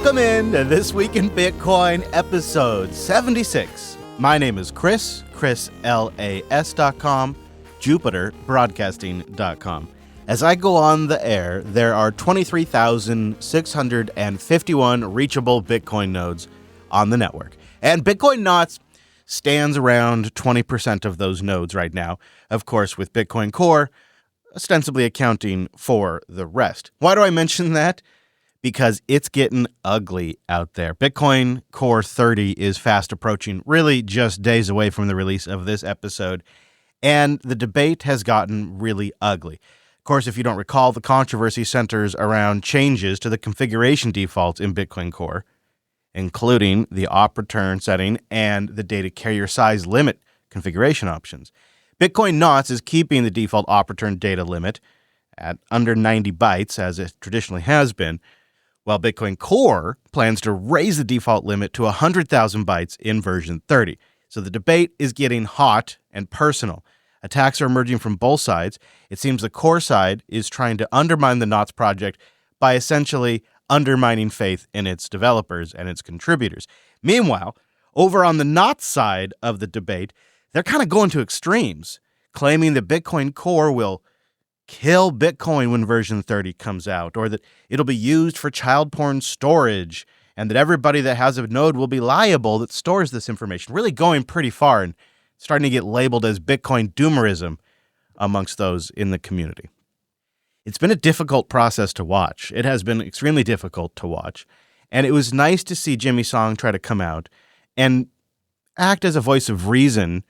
Welcome in to This Week in Bitcoin, episode 76. My name is Chris LAS.com, JupiterBroadcasting.com. As I go on the air, there are 23,651 reachable Bitcoin nodes on the network. And Bitcoin Knots stands around 20% of those nodes right now, of course, with Bitcoin Core ostensibly accounting for the rest. Why do I mention that? Because it's getting ugly out there. Bitcoin Core 30 is fast approaching, really just days away from the release of this episode, and the debate has gotten really ugly. Of course, if you don't recall, the controversy centers around changes to the configuration defaults in Bitcoin Core, including the op return setting and the data carrier size limit configuration options. Bitcoin Knots is keeping the default op return data limit at under 90 bytes, as it traditionally has been, while Bitcoin Core plans to raise the default limit to 100,000 bytes in version 30. So the debate is getting hot and personal. Attacks are emerging from both sides. It seems the Core side is trying to undermine the Knots project by essentially undermining faith in its developers and its contributors. Meanwhile, over on the Knots side of the debate, they're kind of going to extremes, claiming that Bitcoin Core will kill Bitcoin when version 30 comes out, or that it'll be used for child porn storage, and that everybody that has a node will be liable that stores this information. Really going pretty far and starting to get labeled as Bitcoin doomerism amongst those in the community. It's been a difficult process to watch. It has been extremely difficult to watch, and it was nice to see Jimmy Song try to come out and act as a voice of reason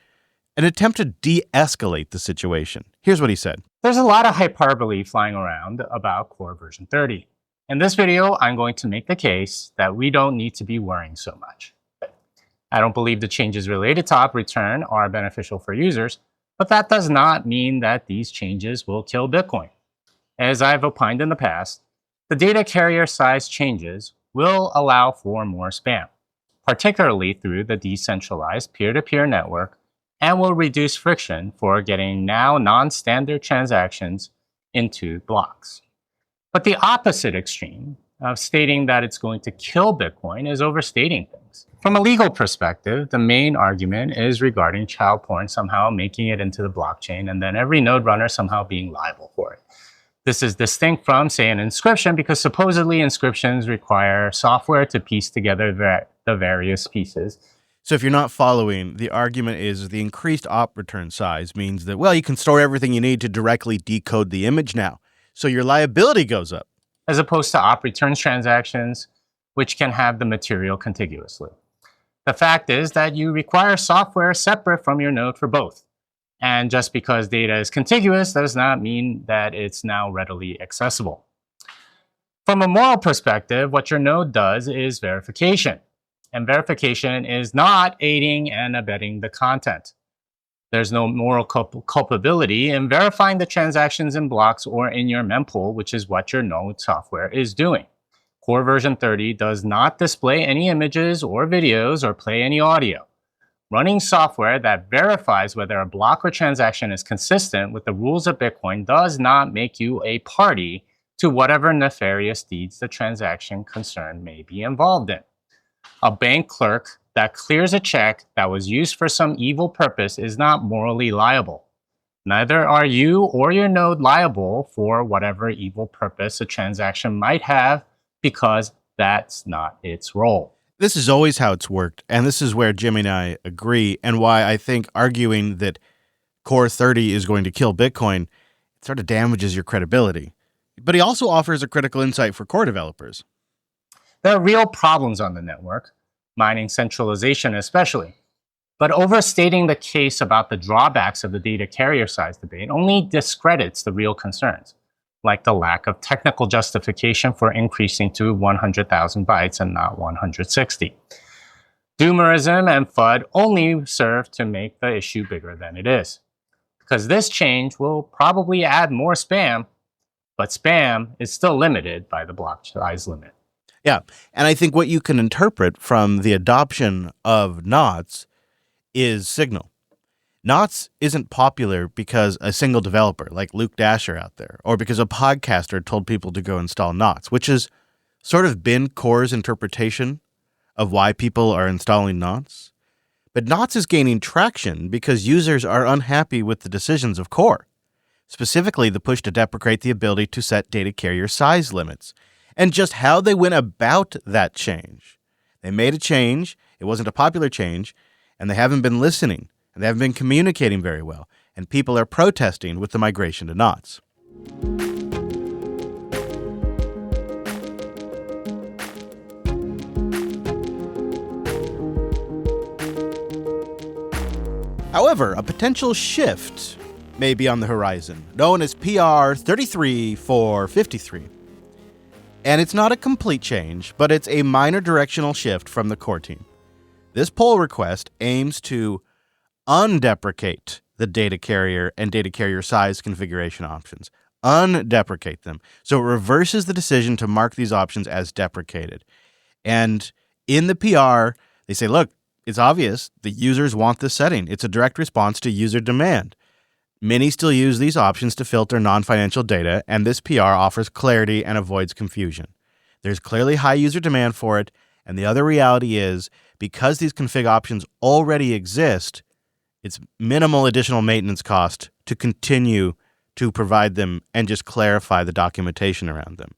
and attempt to de-escalate the situation. Here's what he said. There's a lot of hyperbole flying around about Core version 30. In this video, I'm going to make the case that we don't need to be worrying so much. I don't believe the changes related to op return are beneficial for users, but that does not mean that these changes will kill Bitcoin. As I've opined in the past, the data carrier size changes will allow for more spam, particularly through the decentralized peer-to-peer network, and will reduce friction for getting now non-standard transactions into blocks. But the opposite extreme of stating that it's going to kill Bitcoin is overstating things. From a legal perspective, the main argument is regarding child porn somehow making it into the blockchain and then every node runner somehow being liable for it. This is distinct from, say, an inscription because supposedly inscriptions require software to piece together the various pieces. So if you're not following, the argument is the increased op return size means that, well, you can store everything you need to directly decode the image now. So your liability goes up. As opposed to op returns transactions, which can have the material contiguously. The fact is that you require software separate from your node for both. And just because data is contiguous does not mean that it's now readily accessible. From a moral perspective, what your node does is verification. And verification is not aiding and abetting the content. There's no moral culpability in verifying the transactions in blocks or in your mempool, which is what your node software is doing. Core version 30 does not display any images or videos or play any audio. Running software that verifies whether a block or transaction is consistent with the rules of Bitcoin does not make you a party to whatever nefarious deeds the transaction concerned may be involved in. A bank clerk that clears a check that was used for some evil purpose is not morally liable. Neither are you or your node liable for whatever evil purpose a transaction might have because that's not its role. This is always how it's worked, and this is where Jimmy and I agree, and why I think arguing that Core 30 is going to kill Bitcoin sort of damages your credibility. But he also offers a critical insight for core developers. There are real problems on the network, mining centralization especially. But overstating the case about the drawbacks of the data carrier size debate only discredits the real concerns, like the lack of technical justification for increasing to 100,000 bytes and not 160. Doomerism and FUD only serve to make the issue bigger than it is, because this change will probably add more spam, but spam is still limited by the block size limit. Yeah, and I think what you can interpret from the adoption of Knots is signal. Knots isn't popular because a single developer like Luke Dasher out there, or because a podcaster told people to go install Knots, which is sort of been Core's interpretation of why people are installing Knots. But Knots is gaining traction because users are unhappy with the decisions of Core, specifically the push to deprecate the ability to set data carrier size limits, and just how they went about that change. They made a change, it wasn't a popular change, and they haven't been listening, and they haven't been communicating very well, and people are protesting with the migration to Knots. However, a potential shift may be on the horizon, known as PR 33453. And it's not a complete change, but it's a minor directional shift from the core team. This pull request aims to undeprecate the data carrier and data carrier size configuration options. Undeprecate them. So it reverses the decision to mark these options as deprecated. And in the PR, they say, look, it's obvious the users want this setting. It's a direct response to user demand. Many still use these options to filter non-financial data, and this PR offers clarity and avoids confusion. There's clearly high user demand for it, and the other reality is, because these config options already exist, it's minimal additional maintenance cost to continue to provide them and just clarify the documentation around them.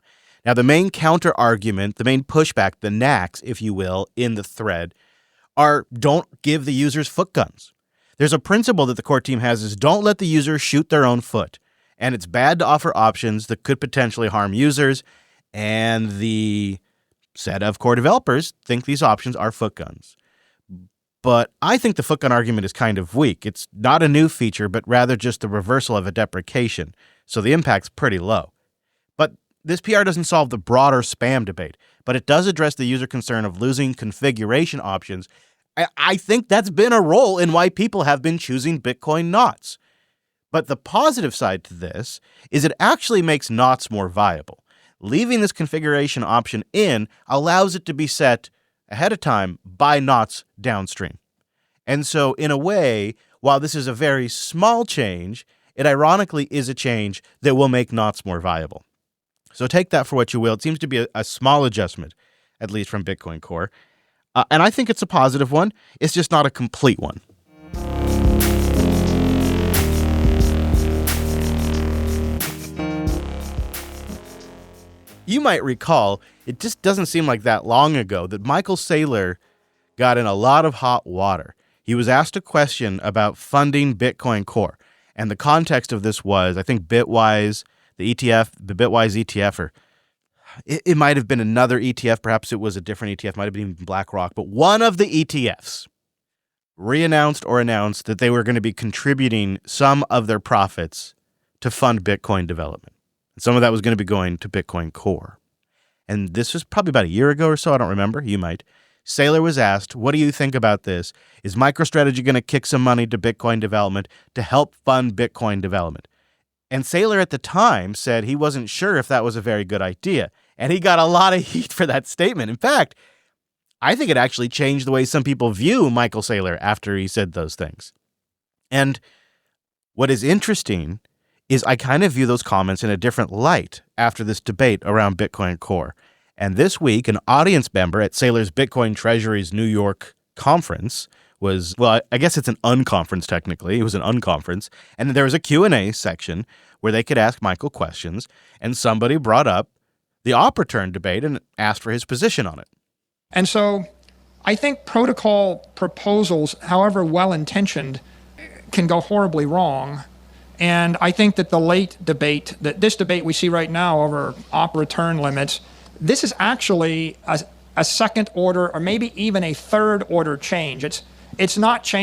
Now, the main counter-argument, the main pushback, the knacks, if you will, in the thread are don't give the users foot guns. There's a principle that the core team has is don't let the user shoot their own foot. And it's bad to offer options that could potentially harm users. And the set of core developers think these options are foot guns. But I think the foot gun argument is kind of weak. It's not a new feature, but rather just the reversal of a deprecation. So the impact's pretty low. But this PR doesn't solve the broader spam debate, but it does address the user concern of losing configuration options. I think that's been a role in why people have been choosing Bitcoin Knots. But the positive side to this is it actually makes Knots more viable. Leaving this configuration option in allows it to be set ahead of time by Knots downstream. And so in a way, while this is a very small change, it ironically is a change that will make Knots more viable. So take that for what you will. It seems to be a small adjustment, at least from Bitcoin Core. And I think it's a positive one. It's just not a complete one. You might recall, it just doesn't seem like that long ago that Michael Saylor got in a lot of hot water. He was asked a question about funding Bitcoin Core. And the context of this was, I think Bitwise, the Bitwise ETF, or it might have been another ETF. Perhaps it was a different ETF, might have been BlackRock. But one of the ETFs re-announced or announced that they were going to be contributing some of their profits to fund Bitcoin development. And some of that was going to be going to Bitcoin Core. And this was probably about a year ago or so. I don't remember. You might. Saylor was asked, what do you think about this? Is MicroStrategy going to kick some money to Bitcoin development to help fund Bitcoin development? And Saylor at the time said he wasn't sure if that was a very good idea. And he got a lot of heat for that statement. In fact, I think it actually changed the way some people view Michael Saylor after he said those things. And what is interesting is I kind of view those comments in a different light after this debate around Bitcoin Core. And this week, an audience member at Saylor's Bitcoin Treasury's New York conference was, well, I guess it's an unconference technically. It was an unconference. And there was a Q&A section where they could ask Michael questions. And somebody brought up the op return debate and asked for his position on it. And so I think protocol proposals, however well-intentioned, can go horribly wrong. And I think that the late debate, that this debate we see right now over op return limits, this is actually a second order or maybe even a third order change. It's not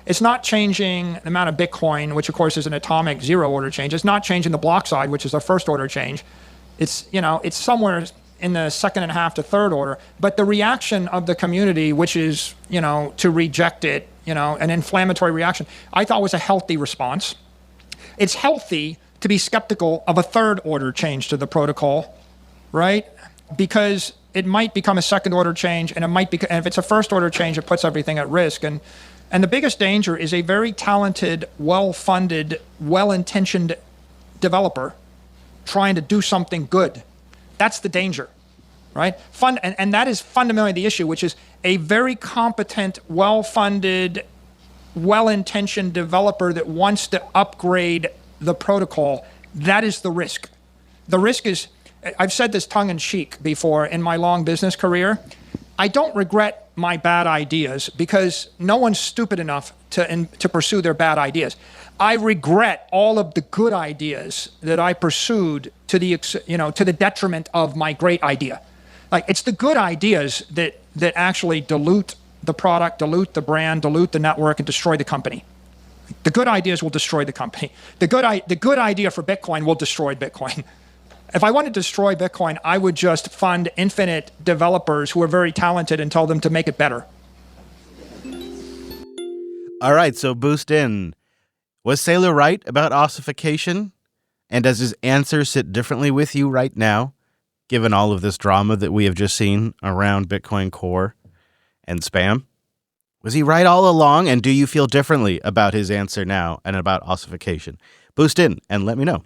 it's not changing the amount of Bitcoin, which of course is an atomic zero order change. It's not changing the block size, which is a first order change. It's somewhere in the second and a half to third order. But the reaction of the community, which is, to reject it, an inflammatory reaction, I thought was a healthy response. It's healthy to be skeptical of a third order change to the protocol, right? Because it might become a second order change, and and if it's a first order change, it puts everything at risk. And the biggest danger is a very talented, well-funded, well-intentioned developer trying to do something good. That's the danger. right? And that is fundamentally the issue, which is a very competent, well-funded, well-intentioned developer that wants to upgrade the protocol. That is the risk. The risk is, I've said this tongue-in-cheek before in my long business career, I don't regret my bad ideas because no one's stupid enough to pursue their bad ideas. I regret all of the good ideas that I pursued to the detriment of my great idea. Like, it's the good ideas that actually dilute the product, dilute the brand, dilute the network, and destroy the company. The good ideas will destroy the company. The good idea for Bitcoin will destroy Bitcoin. If I wanted to destroy Bitcoin, I would just fund infinite developers who are very talented and tell them to make it better. All right, so boost in. Was Saylor right about ossification? And does his answer sit differently with you right now, given all of this drama that we have just seen around Bitcoin Core and spam? Was he right all along, and do you feel differently about his answer now and about ossification? Boost in and let me know.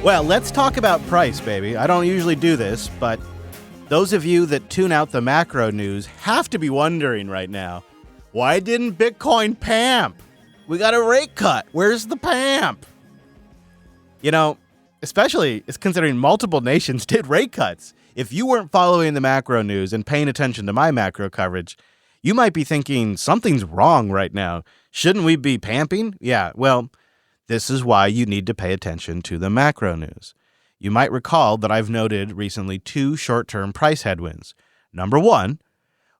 Well, let's talk about price, baby. I don't usually do this, but those of you that tune out the macro news have to be wondering right now, why didn't Bitcoin pamp? We got a rate cut. Where's the pamp? You know, especially it's considering multiple nations did rate cuts. If you weren't following the macro news and paying attention to my macro coverage, you might be thinking something's wrong right now. Shouldn't we be pamping? Yeah, well, this is why you need to pay attention to the macro news. You might recall that I've noted recently two short-term price headwinds. Number one,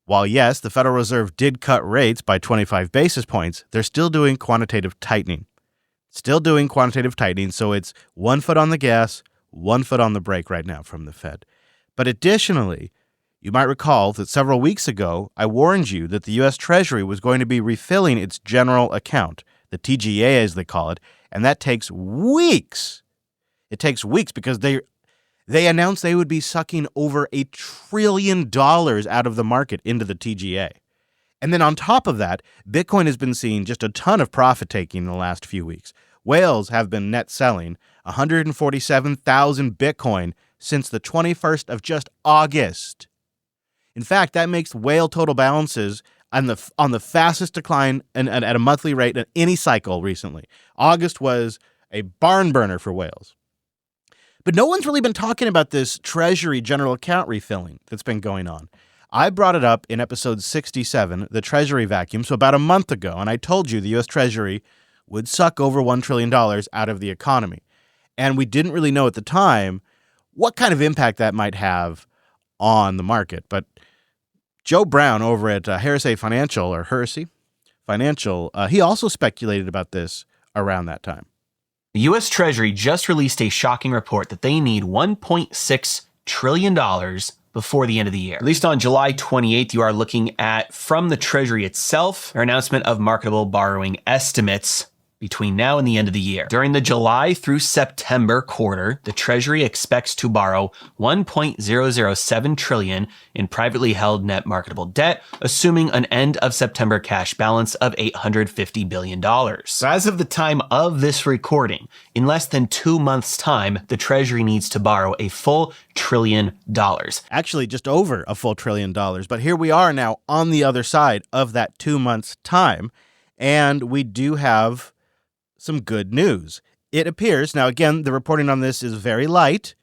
while yes, the Federal Reserve did cut rates by 25 basis points, they're still doing quantitative tightening. So it's 1 foot on the gas, 1 foot on the brake right now from the Fed. But additionally, you might recall that several weeks ago, I warned you that the U.S. Treasury was going to be refilling its general account, the TGA as they call it, and that takes weeks. It takes weeks because they announced they would be sucking over $1 trillion out of the market into the TGA. And then on top of that, Bitcoin has been seeing just a ton of profit taking in the last few weeks. Whales have been net selling 147,000 Bitcoin since the 21st of just August. In fact, that makes whale total balances on the fastest decline and at a monthly rate in any cycle recently. August was a barn burner for whales. But no one's really been talking about this Treasury general account refilling that's been going on. I brought it up in episode 67, the Treasury vacuum, so about a month ago, and I told you the U.S. Treasury would suck over $1 trillion out of the economy. And we didn't really know at the time what kind of impact that might have on the market. But Joe Brown over at Hersey Financial, he also speculated about this around that time. The U.S. Treasury just released a shocking report that they need $1.6 trillion before the end of the year. Released on July 28th, you are looking at, from the Treasury itself, their announcement of marketable borrowing estimates between now and the end of the year. During the July through September quarter, the Treasury expects to borrow $1.007 trillion in privately held net marketable debt, assuming an end of September cash balance of $850 billion. So as of the time of this recording, in less than 2 months' time, the Treasury needs to borrow a full $1 trillion. Actually, just over a full $1 trillion. But here we are now on the other side of that 2 months' time, and we do have some good news. It appears, now again, the reporting on this is very light,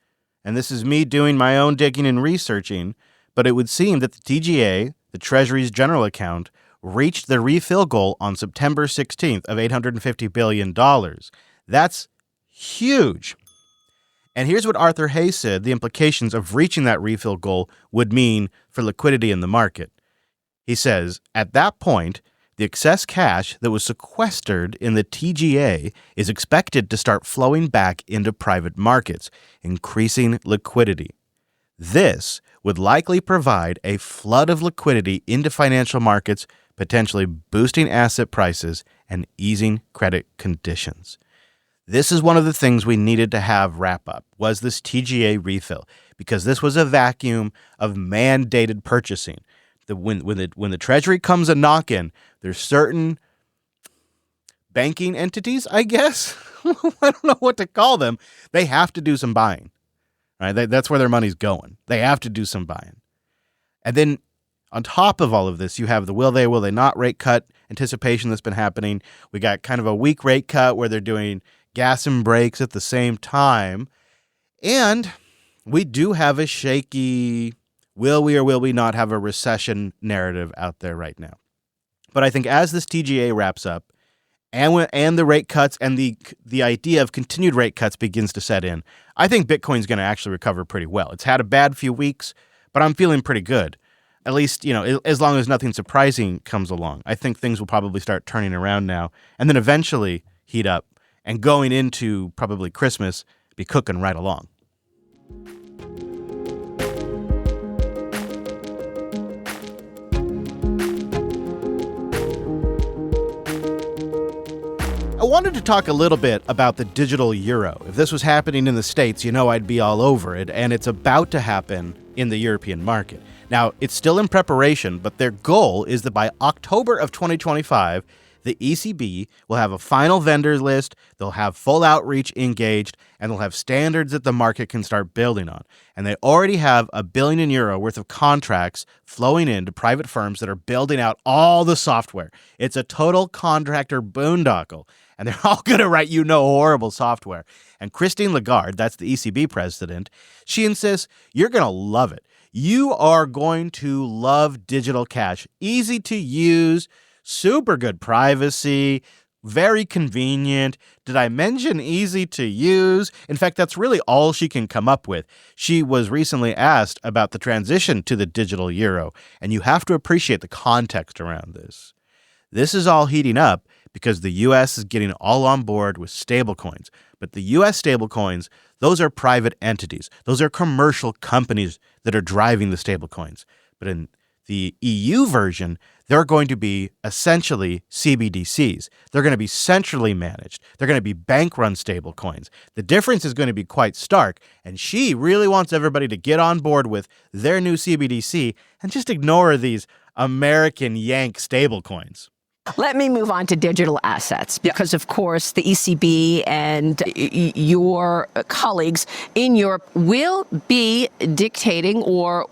and this is me doing my own digging and researching, but it would seem that the TGA, the Treasury's general account, reached the refill goal on September 16th of $850 billion. That's huge. And here's what Arthur Hayes said the implications of reaching that refill goal would mean for liquidity in the market. He says, at that point, the excess cash that was sequestered in the TGA is expected to start flowing back into private markets, increasing liquidity. This would likely provide a flood of liquidity into financial markets, potentially boosting asset prices and easing credit conditions. This is one of the things we needed to have wrap up, was this TGA refill, because this was a vacuum of mandated purchasing. When the Treasury comes a knockin', there's certain banking entities, I guess. I don't know what to call them. They have to do some buying. Right? That's where their money's going. They have to do some buying. And then on top of all of this, you have the will they not rate cut anticipation that's been happening. We got kind of a weak rate cut where they're doing gas and brakes at the same time. And we do have a shaky will we or will we not have a recession narrative out there right now. But I think as this TGA wraps up, and the rate cuts and the idea of continued rate cuts begins to set in, I think Bitcoin's going to actually recover pretty well. It's had a bad few weeks, but I'm feeling pretty good. At least, as long as nothing surprising comes along. I think things will probably start turning around now and then eventually heat up and going into probably Christmas, be cooking right along. I wanted to talk a little bit about the digital euro. If this was happening in the States, I'd be all over it, and it's about to happen in the European market. Now, it's still in preparation, but their goal is that by October of 2025, the ECB will have a final vendor list, they'll have full outreach engaged, and they'll have standards that the market can start building on. And they already have €1 billion worth of contracts flowing into private firms that are building out all the software. It's a total contractor boondoggle. And they're all going to write horrible software. And Christine Lagarde, that's the ECB president, she insists you're going to love it. You are going to love digital cash. Easy to use, super good privacy, very convenient. Did I mention easy to use? In fact, that's really all she can come up with. She was recently asked about the transition to the digital euro, and you have to appreciate the context around this. This is all heating up because the U.S. is getting all on board with stablecoins. But the U.S. stablecoins, those are private entities. Those are commercial companies that are driving the stablecoins. But in the EU version, they're going to be essentially CBDCs. They're going to be centrally managed. They're going to be bank-run stablecoins. The difference is going to be quite stark, and she really wants everybody to get on board with their new CBDC and just ignore these American Yank stablecoins. Let me move on to digital assets because, of course, the ECB and your colleagues in Europe will be dictating or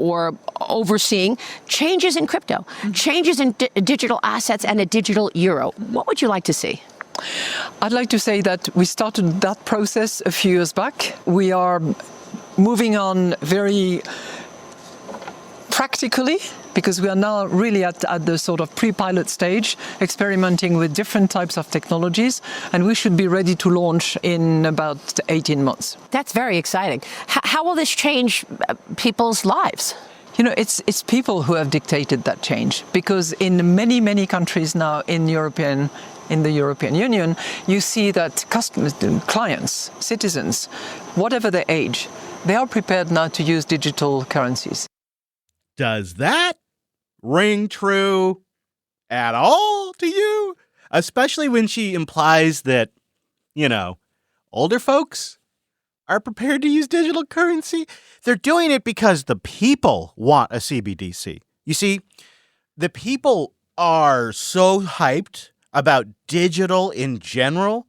overseeing changes in crypto, changes in digital assets and a digital euro. What would you like to see? I'd like to say that we started that process a few years back. We are moving on very practically, because we are now really at the sort of pre-pilot stage, experimenting with different types of technologies, and we should be ready to launch in about 18 months. That's very exciting. How will this change people's lives? It's people who have dictated that change, because in many, many countries now in the European Union, you see that customers, clients, citizens, whatever their age, they are prepared now to use digital currencies. Does that ring true at all to you? Especially when she implies that, older folks are prepared to use digital currency. They're doing it because the people want a CBDC. You see, the people are so hyped about digital in general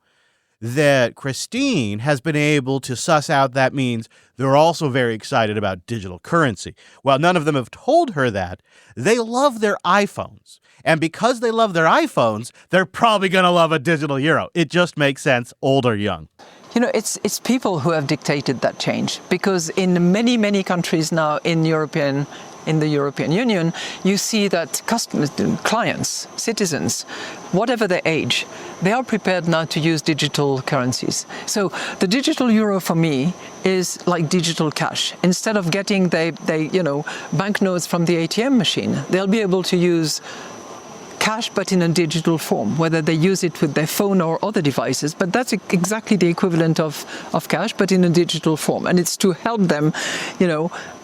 that Christine has been able to suss out that means they're also very excited about digital currency. While none of them have told her that, they love their iPhones. And because they love their iPhones, they're probably going to love a digital euro. It just makes sense, old or young. It's people who have dictated that change, because in many, many countries now in the European Union, you see that customers, clients, citizens, whatever their age, they are prepared now to use digital currencies. So the digital euro for me is like digital cash. Instead of getting banknotes from the ATM machine, they'll be able to use cash, but in a digital form, whether they use it with their phone or other devices. But that's exactly the equivalent of cash, but in a digital form. And it's to help them,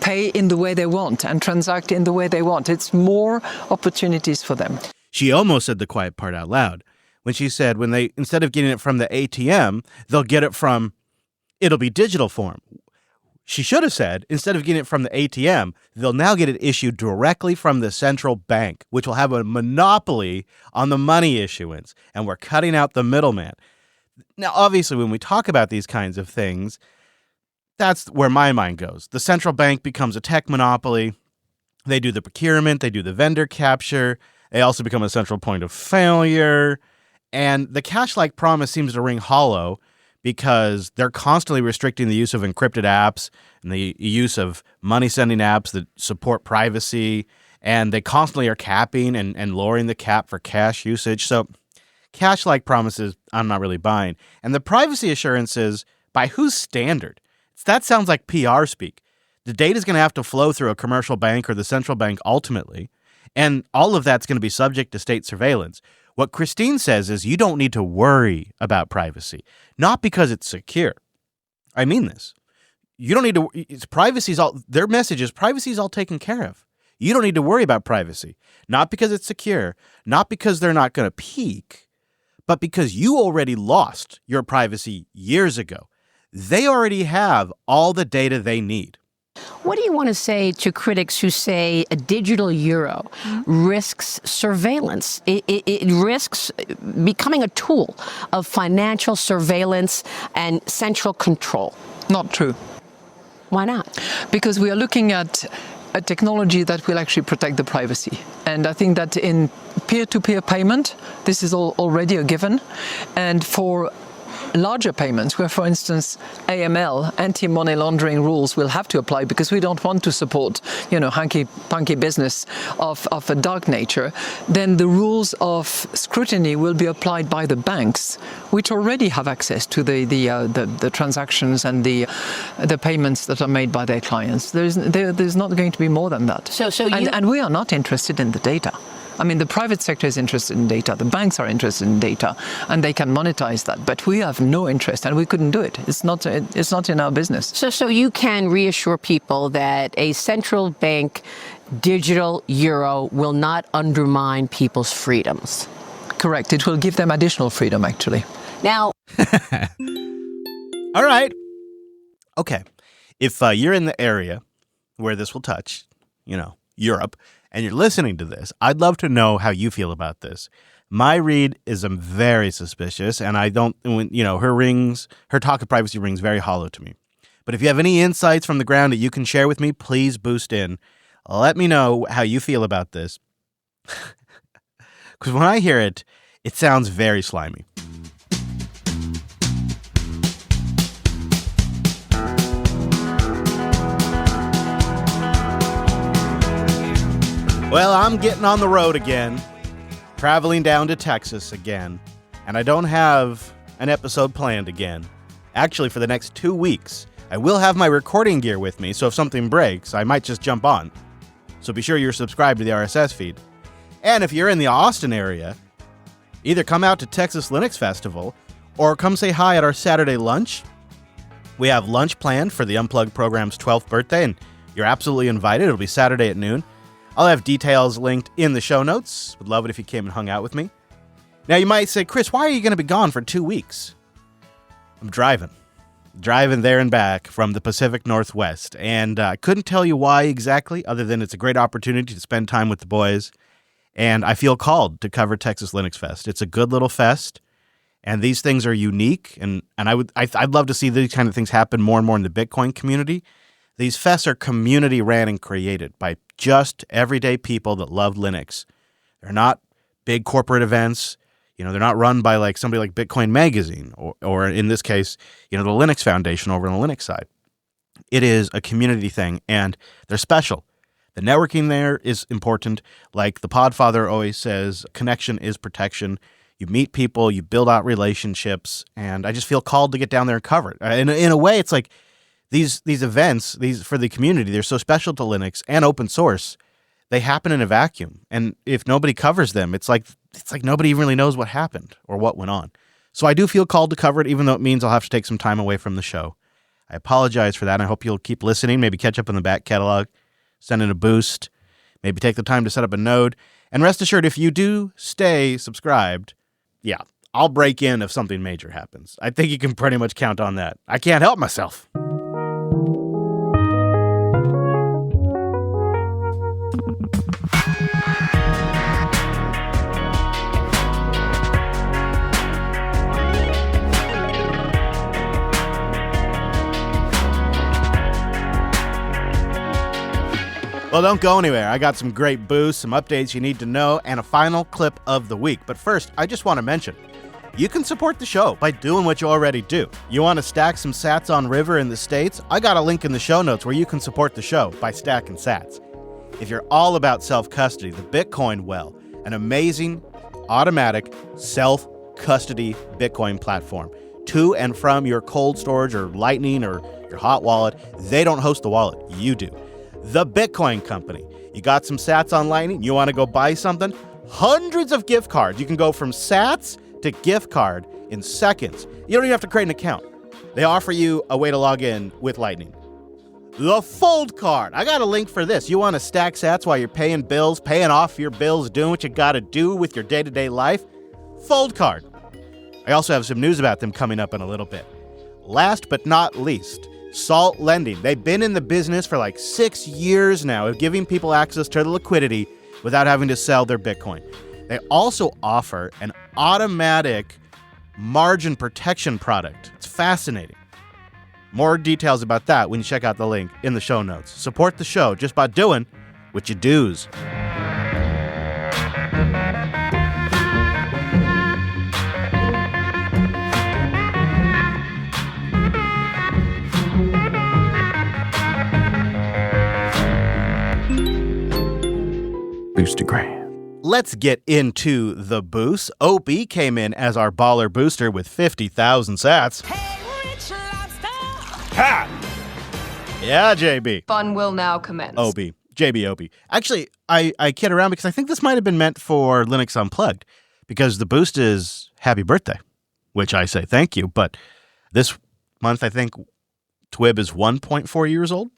pay in the way they want and transact in the way they want. It's more opportunities for them. She almost said the quiet part out loud when she said instead of getting it from the ATM, they'll get it it'll be digital form. she should have said, instead of getting it from the ATM, they'll now get it issued directly from the central bank, which will have a monopoly on the money issuance. And we're cutting out the middleman. Now, obviously, when we talk about these kinds of things, that's where my mind goes. The central bank becomes a tech monopoly. They do the procurement. They do the vendor capture. They also become a central point of failure. And the cash-like promise seems to ring hollow because they're constantly restricting the use of encrypted apps and the use of money-sending apps that support privacy. And they constantly are capping and lowering the cap for cash usage. So cash-like promises, I'm not really buying. And the privacy assurances, by whose standard? That sounds like PR speak. The data is going to have to flow through a commercial bank or the central bank ultimately, and all of that's going to be subject to state surveillance. What Christine says is you don't need to worry about privacy, not because it's secure. I mean this. You don't need to. It's privacy's all. Their message is privacy's all taken care of. You don't need to worry about privacy, not because it's secure, not because they're not going to peek, but because you already lost your privacy years ago. They already have all the data they need. What do you want to say to critics who say a digital euro risks surveillance? It risks becoming a tool of financial surveillance and central control. Not true. Why not? Because we are looking at a technology that will actually protect the privacy. And I think that in peer-to-peer payment, this is already a given. And for larger payments, where, for instance, AML, anti-money laundering rules will have to apply because we don't want to support, hanky-panky business of a dark nature, then the rules of scrutiny will be applied by the banks, which already have access to the transactions and the payments that are made by their clients. There's not going to be more than that. And we are not interested in the data. I mean, the private sector is interested in data, the banks are interested in data, and they can monetize that. But we have no interest, and we couldn't do it. It's not in our business. So you can reassure people that a central bank digital euro will not undermine people's freedoms. Correct. It will give them additional freedom, actually. Now. All right. Okay. If you're in the area where this will touch, Europe, and you're listening to this, I'd love to know how you feel about this. My read is I'm very suspicious, and I don't, her talk of privacy rings very hollow to me. But if you have any insights from the ground that you can share with me, please boost in. Let me know how you feel about this. Because when I hear it, it sounds very slimy. Well, I'm getting on the road again, traveling down to Texas again, and I don't have an episode planned again. Actually, for the next 2 weeks, I will have my recording gear with me, so if something breaks, I might just jump on. So be sure you're subscribed to the RSS feed. And if you're in the Austin area, either come out to Texas Linux Festival or come say hi at our Saturday lunch. We have lunch planned for the Unplugged program's 12th birthday, and you're absolutely invited. It'll be Saturday at noon. I'll have details linked in the show notes. Would love it if you came and hung out with me. Now, you might say, Chris, why are you going to be gone for 2 weeks? I'm driving there and back from the Pacific Northwest, and I couldn't tell you why exactly, other than it's a great opportunity to spend time with the boys, and I feel called to cover Texas Linux Fest. It's a good little fest, and these things are unique, and I'd love to see these kind of things happen more and more in the Bitcoin community. These fests are community ran and created by just everyday people that love Linux. They're not big corporate events. They're not run by like somebody like Bitcoin Magazine or in this case, the Linux Foundation over on the Linux side. It is a community thing, and they're special. The networking there is important. Like the Podfather always says, connection is protection. You meet people, you build out relationships, and I just feel called to get down there and cover it. In a way, it's like these events, for the community, they're so special to Linux and open source. They happen in a vacuum, and if nobody covers them, it's like nobody really knows what happened or what went on. So I do feel called to cover it, even though it means I'll have to take some time away from the show. I apologize for that, and I hope you'll keep listening, maybe catch up in the back catalog, send in a boost, maybe take the time to set up a node, and rest assured, if you do stay subscribed, I'll break in if something major happens. I think you can pretty much count on that. I can't help myself. Well, don't go anywhere. I got some great boosts, some updates you need to know, and a final clip of the week. But first, I just want to mention, you can support the show by doing what you already do. You want to stack some sats on River in the States? I got a link in the show notes where you can support the show by stacking sats. If you're all about self-custody, the Bitcoin Well, an amazing, automatic, self-custody Bitcoin platform. To and from your cold storage or Lightning or your hot wallet, they don't host the wallet, you do. The Bitcoin Company. You got some sats on Lightning, you want to go buy something? Hundreds of gift cards. You can go from sats to gift card in seconds. You don't even have to create an account. They offer you a way to log in with Lightning. The Fold Card. I got a link for this. You want to stack sats while you're paying bills, paying off your bills, doing what you got to do with your day-to-day life? Fold Card. I also have some news about them coming up in a little bit. Last but not least, Salt Lending. They've been in the business for like 6 years now of giving people access to the liquidity without having to sell their Bitcoin. They also offer an automatic margin protection product. It's fascinating. More details about that when you check out the link in the show notes. Support the show just by doing what you do's. Boostagram. Let's get into the boost. OB came in as our baller booster with 50,000 sats. Ha! Yeah, JB. Fun will now commence. OB. JB OB. Actually, I kid around because I think this might have been meant for Linux Unplugged because the boost is happy birthday, which I say thank you. But this month, I think Twib is 1.4 years old,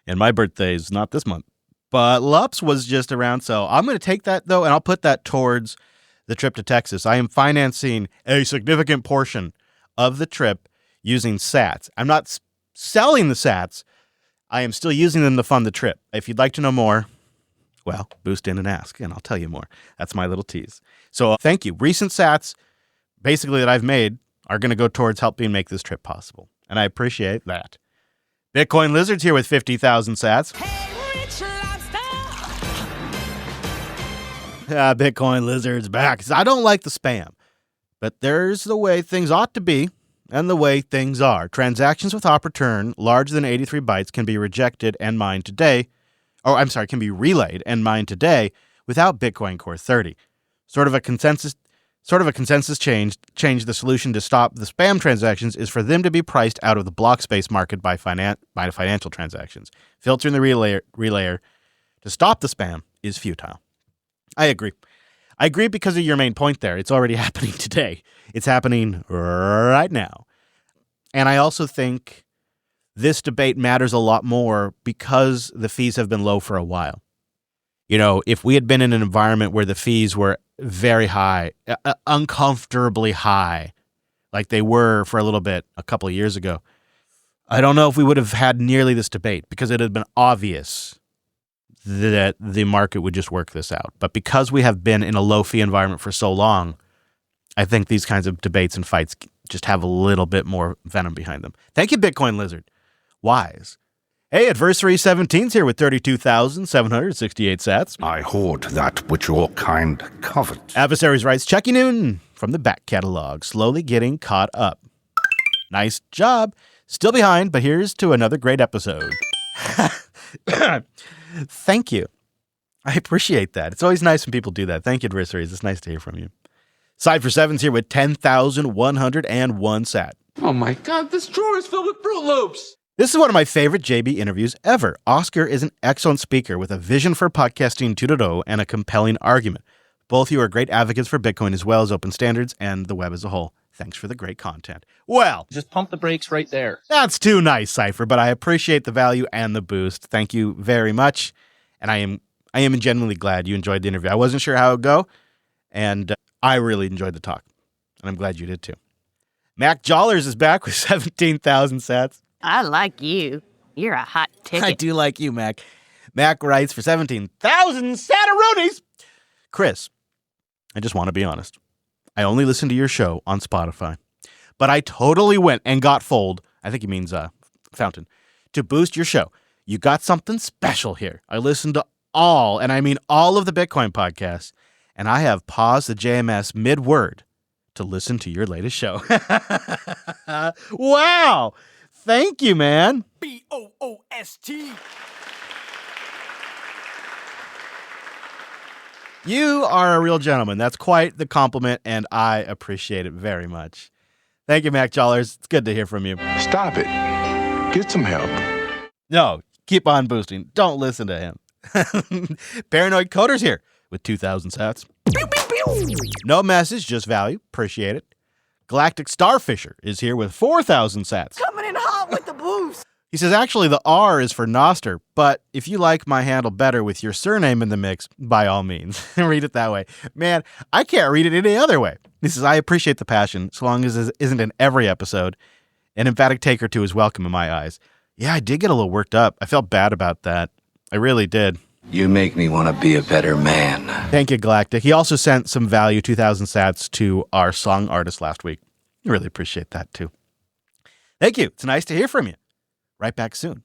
and my birthday is not this month. But Lups was just around, so I'm going to take that, though, and I'll put that towards the trip to Texas. I am financing a significant portion of the trip using sats. I'm not selling the sats. I am still using them to fund the trip. If you'd like to know more, well, boost in and ask, and I'll tell you more. That's my little tease. So thank you. Recent sats, basically that I've made, are going to go towards helping make this trip possible, and I appreciate that. Bitcoin Lizard's here with 50,000 sats. Bitcoin Lizard's back. I don't like the spam, but there's the way things ought to be and the way things are. Transactions with op return larger than 83 bytes can be rejected and mined today, can be relayed and mined today without Bitcoin Core 30. Sort of a consensus change. The solution to stop the spam transactions is for them to be priced out of the block space market by financial transactions. Filtering the relayer to stop the spam is futile. I agree. I agree because of your main point there. It's already happening today. It's happening right now. And I also think this debate matters a lot more because the fees have been low for a while. You know, if we had been in an environment where the fees were very high, uncomfortably high, like they were for a little bit a couple of years ago, I don't know if we would have had nearly this debate because it had been obvious that the market would just work this out. But because we have been in a low fee environment for so long, I think these kinds of debates and fights just have a little bit more venom behind them. Thank you, Bitcoin Lizard. Wise. Hey, Adversary 17's here with 32,768 sats. I hoard that which your kind covet. Adversaries writes, checking in from the back catalog, slowly getting caught up. Nice job. Still behind, but here's to another great episode. Thank you. I appreciate that. It's always nice when people do that. Thank you, Adversaries. It's nice to hear from you. Cypher7's here with 10,101 sat. Oh my god, this drawer is filled with Fruit Loops! This is one of my favorite JB interviews ever. Oscar is an excellent speaker with a vision for podcasting 2.0 and a compelling argument. Both of you are great advocates for Bitcoin as well as open standards and the web as a whole. Thanks for the great content. Well, Just pump the brakes right there. that's too nice, Cypher, but I appreciate the value and the boost. Thank you very much. And I am genuinely glad you enjoyed the interview. I wasn't sure how it would go, and I really enjoyed the talk. And I'm glad you did too. Mac Jollers is back with 17,000 sats. I like you. You're a hot ticket. I do like you, Mac. Mac writes for 17,000 Sataroonies. Chris, I just want to be honest. I only listen to your show on Spotify, but I totally went and got Fold, I think he means Fountain, to boost your show. You got something special here. I listened to all, and I mean all of the Bitcoin podcasts, and I have paused the JMS mid-word to listen to your latest show. Wow. Thank you, man. BOOST. You are a real gentleman. That's quite the compliment, and I appreciate it very much. Thank you, Mac Jollers. It's good to hear from you. Stop it. Get some help. No, keep on boosting. Don't listen to him. Paranoid Coder's here with 2,000 sats. No message, just value. Appreciate it. Galactic Starfisher is here with 4,000 sats. Coming in hot with the boost. He says, actually, the R is for Noster, but if you like my handle better with your surname in the mix, by all means, read it that way. Man, I can't read it any other way. He says, I appreciate the passion, so long as it isn't in every episode. An emphatic take or two is welcome in my eyes. Yeah, I did get a little worked up. I felt bad about that. I really did. You make me want to be a better man. Thank you, Galactic. He also sent some value, 2,000 sats, to our song artist last week. I really appreciate that, too. Thank you. It's nice to hear from you. Right back soon.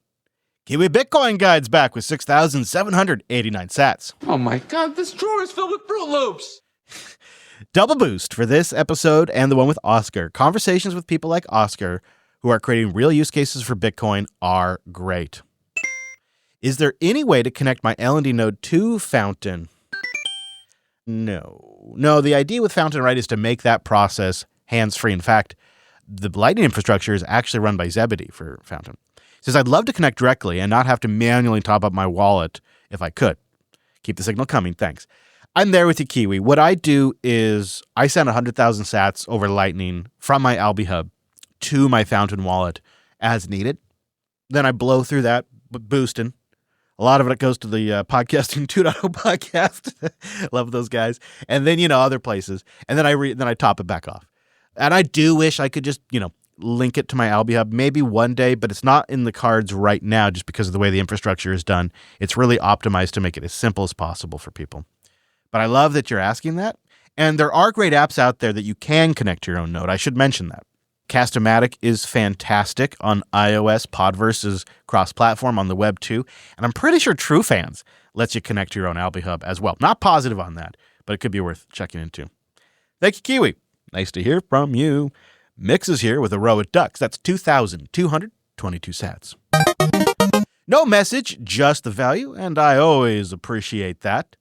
Kiwi Bitcoin Guide's back with 6,789 sats. Oh my god, this drawer is filled with Fruit Loops. Double boost for this episode and the one with Oscar. Conversations with people like Oscar who are creating real use cases for Bitcoin are great. Is there any way to connect my L&D node to Fountain? No, the idea with Fountain, right, is to make that process hands-free. In fact, the Lightning infrastructure is actually run by Zebedee for Fountain. He says, I'd love to connect directly and not have to manually top up my wallet if I could. Keep the signal coming. Thanks. I'm there with you, Kiwi. What I do is I send 100,000 sats over Lightning from my Alby Hub to my Fountain wallet as needed. Then I blow through that boosting. A lot of it goes to the Podcasting 2.0 podcast. Love those guys. And then, other places. And then I top it back off. And I do wish I could just, link it to my Alby Hub maybe one day, but it's not in the cards right now just because of the way the infrastructure is done. It's really optimized to make it as simple as possible for people. But I love that you're asking that. And there are great apps out there that you can connect to your own node. I should mention that. Castomatic is fantastic on iOS. Podverse is cross-platform on the web too. And I'm pretty sure TrueFans lets you connect to your own Alby Hub as well. Not positive on that, but it could be worth checking into. Thank you, Kiwi. Nice to hear from you. Mix is here with a row of ducks. That's 2,222 sats. No message, just the value, and I always appreciate that.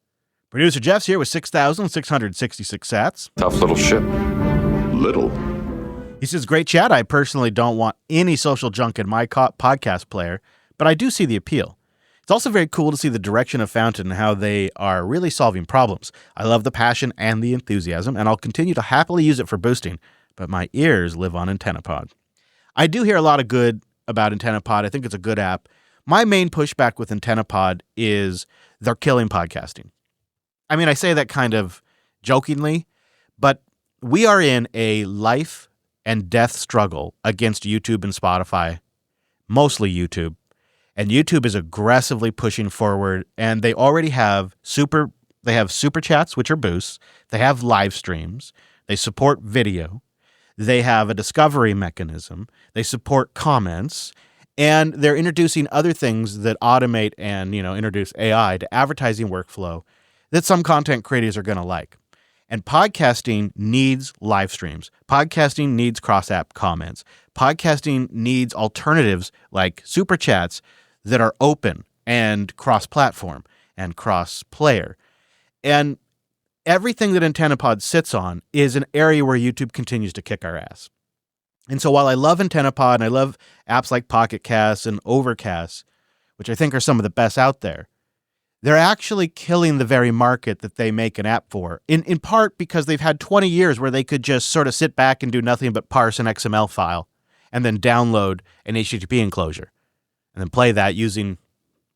Producer Jeff's here with 6,666 sats. Tough little ship. Little. He says, great chat. I personally don't want any social junk in my podcast player, but I do see the appeal. It's also very cool to see the direction of Fountain and how they are really solving problems. I love the passion and the enthusiasm, and I'll continue to happily use it for boosting, but my ears live on AntennaPod. I do hear a lot of good about AntennaPod. I think it's a good app. My main pushback with AntennaPod is they're killing podcasting. I mean, I say that kind of jokingly, but we are in a life and death struggle against YouTube and Spotify, mostly YouTube. And YouTube is aggressively pushing forward, and they already have super chats, which are boosts. They have live streams. They support video. They have a discovery mechanism. They support comments, and they're introducing other things that automate and, introduce AI to advertising workflow that some content creators are going to like. And podcasting needs live streams. Podcasting needs cross-app comments. Podcasting needs alternatives like super chats that are open and cross-platform and cross-player. And everything that AntennaPod sits on is an area where YouTube continues to kick our ass. And so while I love AntennaPod and I love apps like Pocket Casts and Overcast, which I think are some of the best out there, they're actually killing the very market that they make an app for, in part because they've had 20 years where they could just sort of sit back and do nothing but parse an XML file and then download an HTTP enclosure and then play that using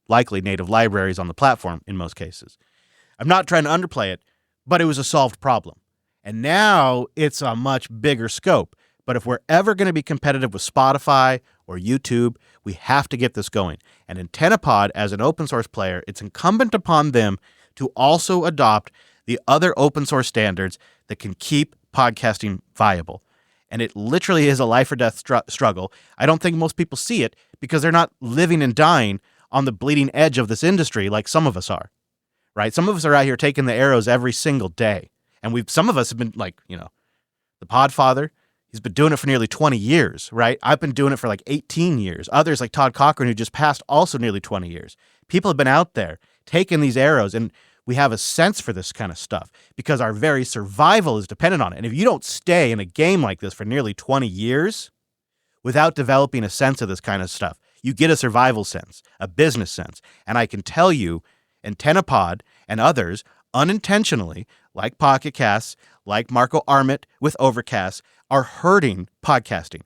likely native libraries on the platform in most cases. I'm not trying to underplay it, but it was a solved problem. And now it's a much bigger scope. But if we're ever going to be competitive with Spotify or YouTube, we have to get this going. And AntennaPod, as an open source player, it's incumbent upon them to also adopt the other open source standards that can keep podcasting viable. And it literally is a life or death struggle. I don't think most people see it because they're not living and dying on the bleeding edge of this industry like some of us are, right? Some of us are out here taking the arrows every single day. And some of us have been like, the Podfather, he's been doing it for nearly 20 years, right? I've been doing it for like 18 years. Others like Todd Cochran, who just passed, also nearly 20 years. People have been out there taking these arrows, and we have a sense for this kind of stuff because our very survival is dependent on it. And if you don't stay in a game like this for nearly 20 years without developing a sense of this kind of stuff, you get a survival sense, a business sense. And I can tell you, AntennaPod and others unintentionally, like Pocket Casts, like Marco Arment with Overcast, are hurting podcasting.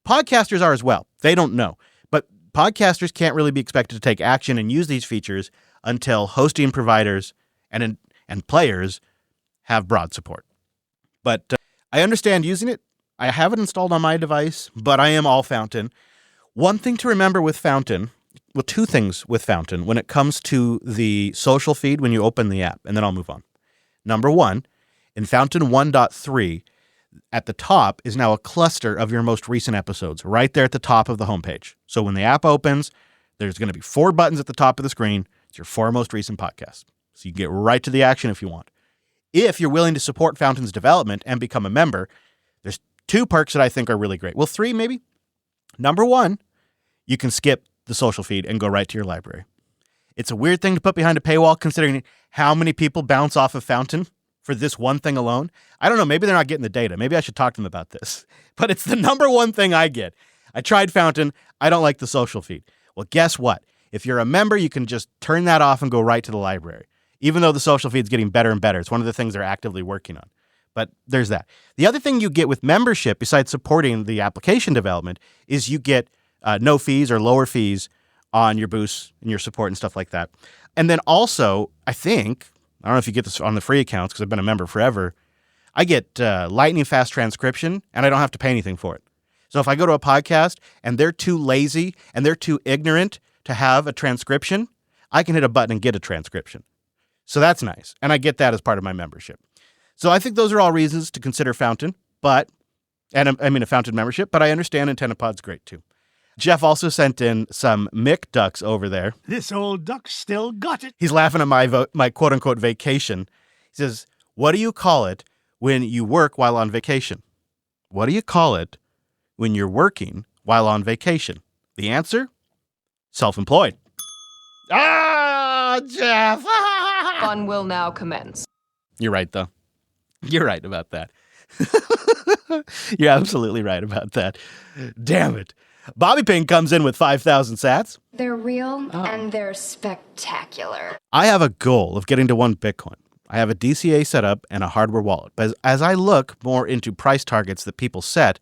Podcasters are as well. They don't know. But podcasters can't really be expected to take action and use these features until hosting providers and players have broad support. But I understand using it. I have it installed on my device, but I am all Fountain. One thing to remember with Fountain, well, two things with Fountain when it comes to the social feed when you open the app, and then I'll move on. Number one, in Fountain 1.3, at the top is now a cluster of your most recent episodes right there at the top of the homepage. So when the app opens, there's going to be 4 buttons at the top of the screen. It's your 4 most recent podcasts. So you can get right to the action if you want. If you're willing to support Fountain's development and become a member, there's 2 perks that I think are really great. Well, 3 maybe. Number 1, you can skip the social feed and go right to your library. It's a weird thing to put behind a paywall considering how many people bounce off of Fountain for this one thing alone. I don't know. Maybe they're not getting the data. Maybe I should talk to them about this. But it's the number one thing I get. I tried Fountain. I don't like the social feed. Well, guess what? If you're a member, you can just turn that off and go right to the library, even though the social feed's getting better and better. It's one of the things they're actively working on. But there's that. The other thing you get with membership, besides supporting the application development, is you get no fees or lower fees on your boosts and your support and stuff like that. And then also, I don't know if you get this on the free accounts because I've been a member forever, I get lightning fast transcription and I don't have to pay anything for it. So if I go to a podcast and they're too lazy and they're too ignorant to have a transcription, I can hit a button and get a transcription. So that's nice. And I get that as part of my membership. So I think those are all reasons to consider Fountain, a Fountain membership, but I understand AntennaPod's great too. Jeff also sent in some Mick ducks over there. This old duck still got it. He's laughing at my quote-unquote vacation. He says, what do you call it when you work while on vacation? What do you call it when you're working while on vacation? The answer? Self-employed. Ah, Jeff! Fun will now commence. You're right, though. You're right about that. You're absolutely right about that. Damn it. Bobby Pink comes in with 5,000 sats. They're real and they're spectacular. I have a goal of getting to 1 Bitcoin. I have a DCA set up and a hardware wallet. But as I look more into price targets that people set,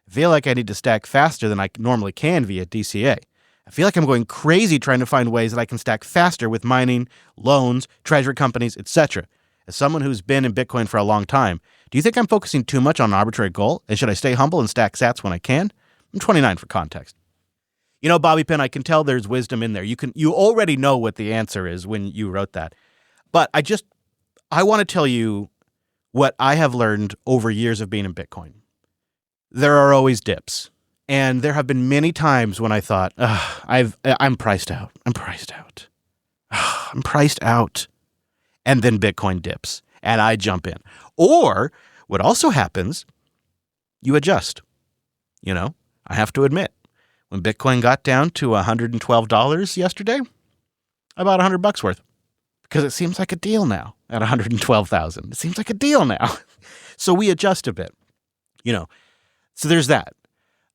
I feel like I need to stack faster than I normally can via DCA. I feel like I'm going crazy trying to find ways that I can stack faster with mining, loans, treasury companies, etc. As someone who's been in Bitcoin for a long time, do you think I'm focusing too much on an arbitrary goal? And should I stay humble and stack sats when I can? I'm 29 for context. Bobby Pin, I can tell there's wisdom in there. You already know what the answer is when you wrote that. But I want to tell you what I have learned over years of being in Bitcoin. There are always dips. And there have been many times when I thought, I'm priced out. I'm priced out. I'm priced out. And then Bitcoin dips and I jump in. Or what also happens, you adjust. I have to admit, when Bitcoin got down to $112 yesterday, I bought $100 worth because it seems like a deal now at 112,000. It seems like a deal now. So we adjust a bit, so there's that.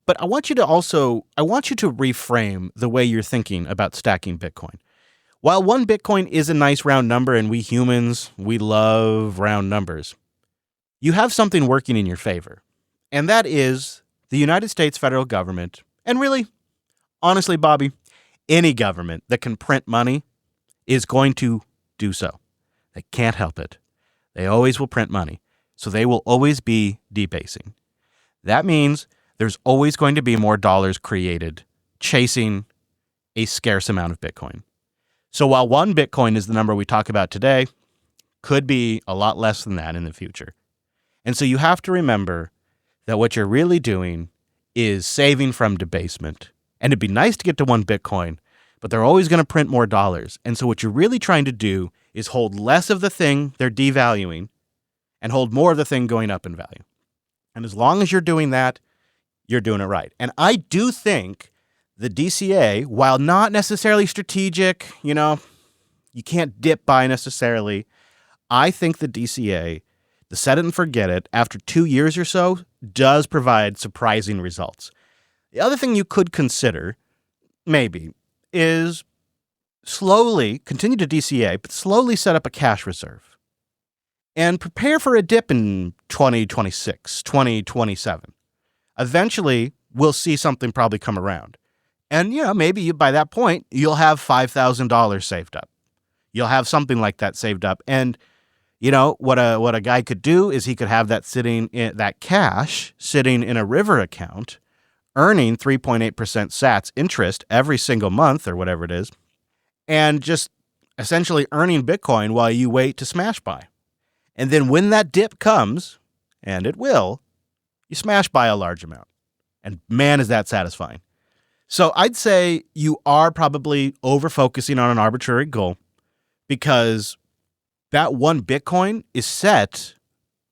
But I want you to reframe the way you're thinking about stacking Bitcoin. While 1 Bitcoin is a nice round number and we humans, we love round numbers, you have something working in your favor. And that is the United States federal government, and really, honestly, Bobby, any government that can print money is going to do so. They can't help it. They always will print money. So they will always be debasing. That means there's always going to be more dollars created chasing a scarce amount of Bitcoin. So while 1 Bitcoin is the number we talk about today, could be a lot less than that in the future. And so you have to remember that what you're really doing is saving from debasement. And it'd be nice to get to 1 Bitcoin, but they're always going to print more dollars. And so what you're really trying to do is hold less of the thing they're devaluing and hold more of the thing going up in value. And as long as you're doing that, you're doing it right. And I do think the DCA, while not necessarily strategic, you can't dip buy necessarily. I think the DCA, the set it and forget it, after 2 years or so, does provide surprising results. The other thing you could consider, maybe, is slowly continue to DCA, but slowly set up a cash reserve and prepare for a dip in 2026, 2027. Eventually, we'll see something probably come around. And, maybe by that point, you'll have $5,000 saved up. You'll have something like that saved up. And, what a guy could do is he could have that that cash sitting in a River account, earning 3.8% sats interest every single month or whatever it is, and just essentially earning Bitcoin while you wait to smash buy. And then when that dip comes, and it will, you smash buy a large amount. And man, is that satisfying. So I'd say you are probably over-focusing on an arbitrary goal because that one Bitcoin is set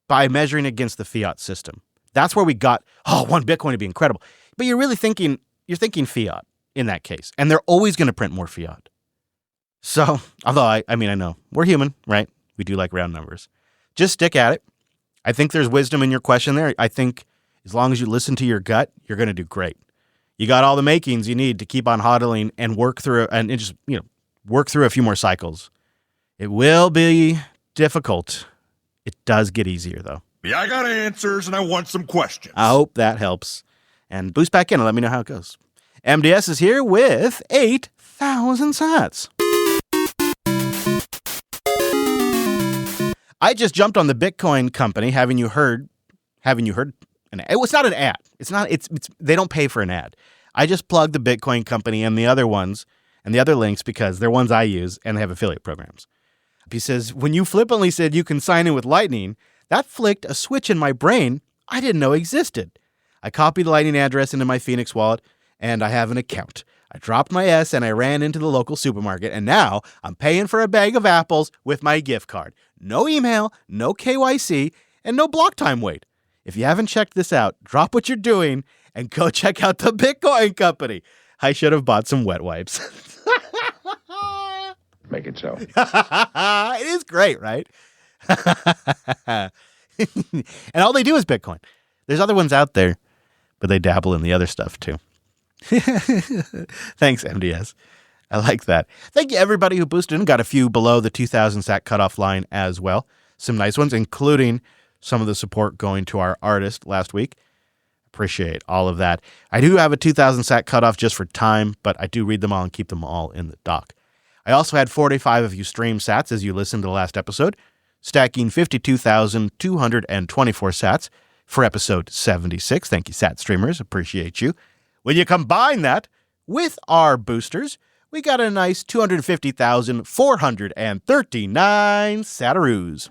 by measuring against the fiat system. That's where we got, one Bitcoin would be incredible. But you're thinking fiat in that case. And they're always going to print more fiat. So, although I know we're human, right? We do like round numbers. Just stick at it. I think there's wisdom in your question there. I think as long as you listen to your gut, you're going to do great. You got all the makings you need to keep on hodling and work through work through a few more cycles. It will be difficult. It does get easier though. Yeah, I got answers and I want some questions. I hope that helps. And boost back in and let me know how it goes. MDS is here with 8,000 sats. I just jumped on the Bitcoin company. Haven't you heard an ad? It was not an ad. It's they don't pay for an ad. I just plugged the Bitcoin company and the other ones and the other links because they're ones I use and they have affiliate programs. He says, when you flippantly said you can sign in with Lightning, that flicked a switch in my brain I didn't know existed. I copied the Lightning address into my Phoenix wallet and I have an account. I dropped my S and I ran into the local supermarket, and now I'm paying for a bag of apples with my gift card. No email, no KYC, and no block time wait. If you haven't checked this out, drop what you're doing and go check out the Bitcoin company. I should have bought some wet wipes. Make it so. It is great, right? And all they do is Bitcoin. There's other ones out there, but they dabble in the other stuff too. Thanks, MDS. I like that. Thank you, everybody who boosted and got a few below the 2,000 sat cutoff line as well. Some nice ones, including some of the support going to our artist last week. Appreciate all of that. I do have a 2,000 sat cutoff just for time, but I do read them all and keep them all in the doc. I also had 45 of you stream sats as you listened to the last episode, stacking 52,224 sats for episode 76. Thank you, sat streamers. Appreciate you. When you combine that with our boosters, we got a nice 250,439 sataroos.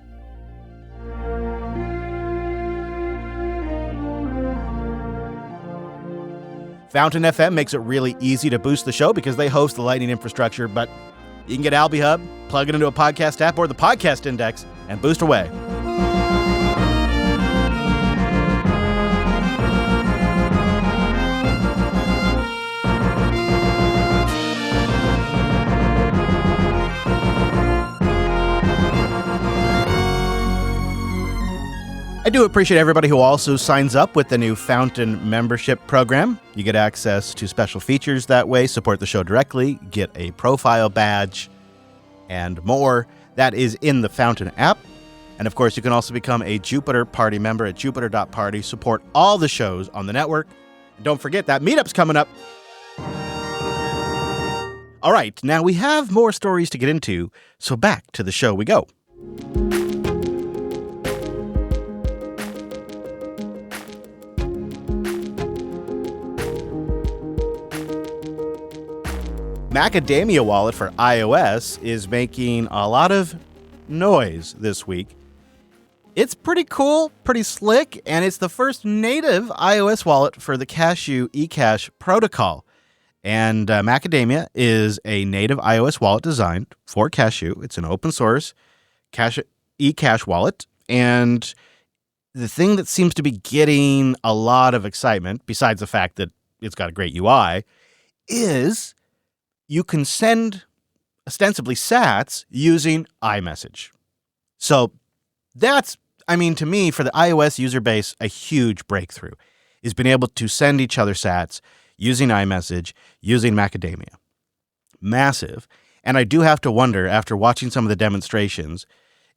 Fountain FM makes it really easy to boost the show because they host the Lightning infrastructure, but you can get Alby Hub, plug it into a podcast app or the podcast index, and boost away. I do appreciate everybody who also signs up with the new Fountain membership program. You get access to special features that way, support the show directly, get a profile badge, and more. That is in the Fountain app. And of course, you can also become a Jupiter Party member at jupiter.party, support all the shows on the network. And don't forget that meetup's coming up. All right, now we have more stories to get into, so back to the show we go. Macadamia Wallet for iOS is making a lot of noise this week. It's pretty cool, pretty slick, and it's the first native iOS wallet for the Cashew eCash protocol. And Macadamia is a native iOS wallet designed for Cashew. It's an open source eCash wallet. And the thing that seems to be getting a lot of excitement, besides the fact that it's got a great UI, is you can send ostensibly sats using iMessage. So that's, to me, for the iOS user base, a huge breakthrough is being able to send each other sats using iMessage, using Macadamia. Massive. And I do have to wonder, after watching some of the demonstrations,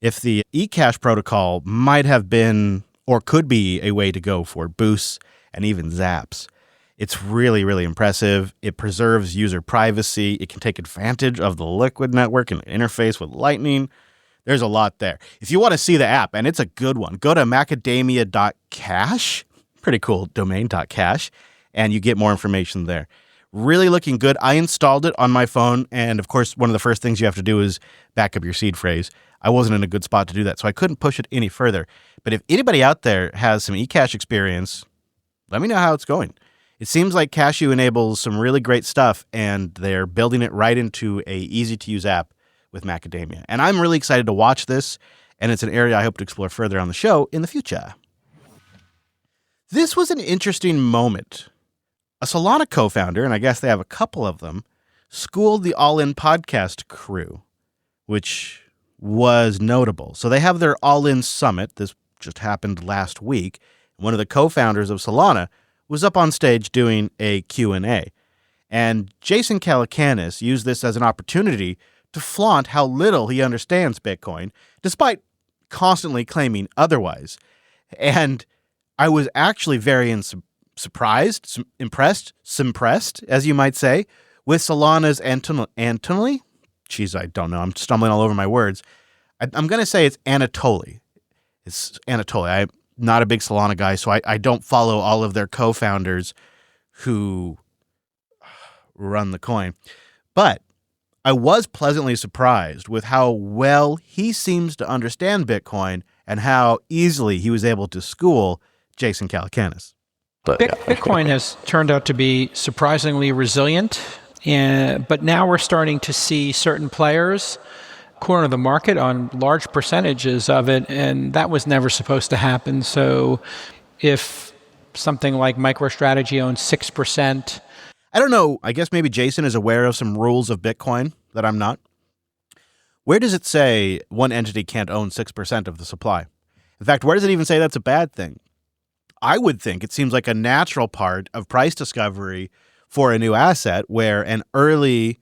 if the eCash protocol might have been or could be a way to go for boosts and even zaps. It's really, really impressive. It preserves user privacy. It can take advantage of the Liquid network and interface with Lightning. There's a lot there. If you want to see the app, and it's a good one, go to macadamia.cash, pretty cool domain, .cash, and you get more information there. Really looking good. I installed it on my phone, and of course, one of the first things you have to do is back up your seed phrase. I wasn't in a good spot to do that, so I couldn't push it any further. But if anybody out there has some eCash experience, let me know how it's going. It seems like Cashew enables some really great stuff, and they're building it right into a easy-to-use app with Macadamia. And I'm really excited to watch this, and it's an area I hope to explore further on the show in the future. This was an interesting moment. A Solana co-founder, and I guess they have a couple of them, schooled the All In podcast crew, which was notable. So they have their All In Summit. This just happened last week. One of the co-founders of Solana was up on stage doing a Q&A. And Jason Calacanis used this as an opportunity to flaunt how little he understands Bitcoin, despite constantly claiming otherwise. And I was actually very surprised, impressed, as you might say, with Solana's Anatoly. Geez, I don't know. I'm stumbling all over my words. I'm going to say it's Anatoly. It's Anatoly. I'm not a big Solana guy, so I don't follow all of their co-founders who run the coin. But I was pleasantly surprised with how well he seems to understand Bitcoin and how easily he was able to school Jason Calacanis. Bitcoin has turned out to be surprisingly resilient, but now we're starting to see certain players corner the market on large percentages of it, and that was never supposed to happen. So if something like MicroStrategy owns 6%, I don't know. I guess maybe Jason is aware of some rules of Bitcoin that I'm not. Where does it say one entity can't own 6% of the supply? In fact, where does it even say that's a bad thing? I would think it seems like a natural part of price discovery for a new asset where an early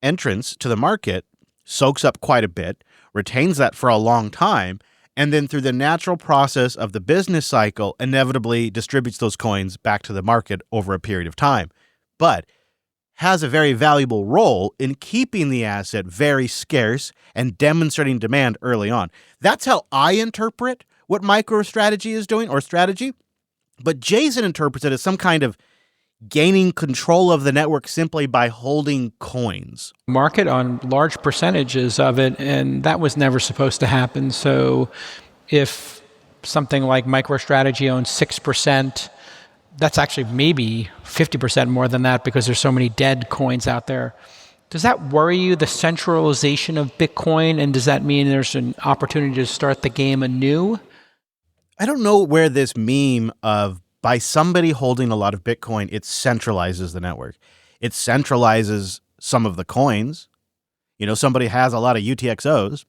entrance to the market soaks up quite a bit, retains that for a long time, and then through the natural process of the business cycle, inevitably distributes those coins back to the market over a period of time. But has a very valuable role in keeping the asset very scarce and demonstrating demand early on. That's how I interpret what MicroStrategy is doing, or strategy. But Jason interprets it as some kind of gaining control of the network simply by holding coins. Market on large percentages of it, and that was never supposed to happen. So if something like MicroStrategy owns 6%, that's actually maybe 50% more than that because there's so many dead coins out there. Does that worry you, the centralization of Bitcoin, and does that mean there's an opportunity to start the game anew? I don't know where this meme of by somebody holding a lot of Bitcoin, it centralizes the network. It centralizes some of the coins. Somebody has a lot of UTXOs.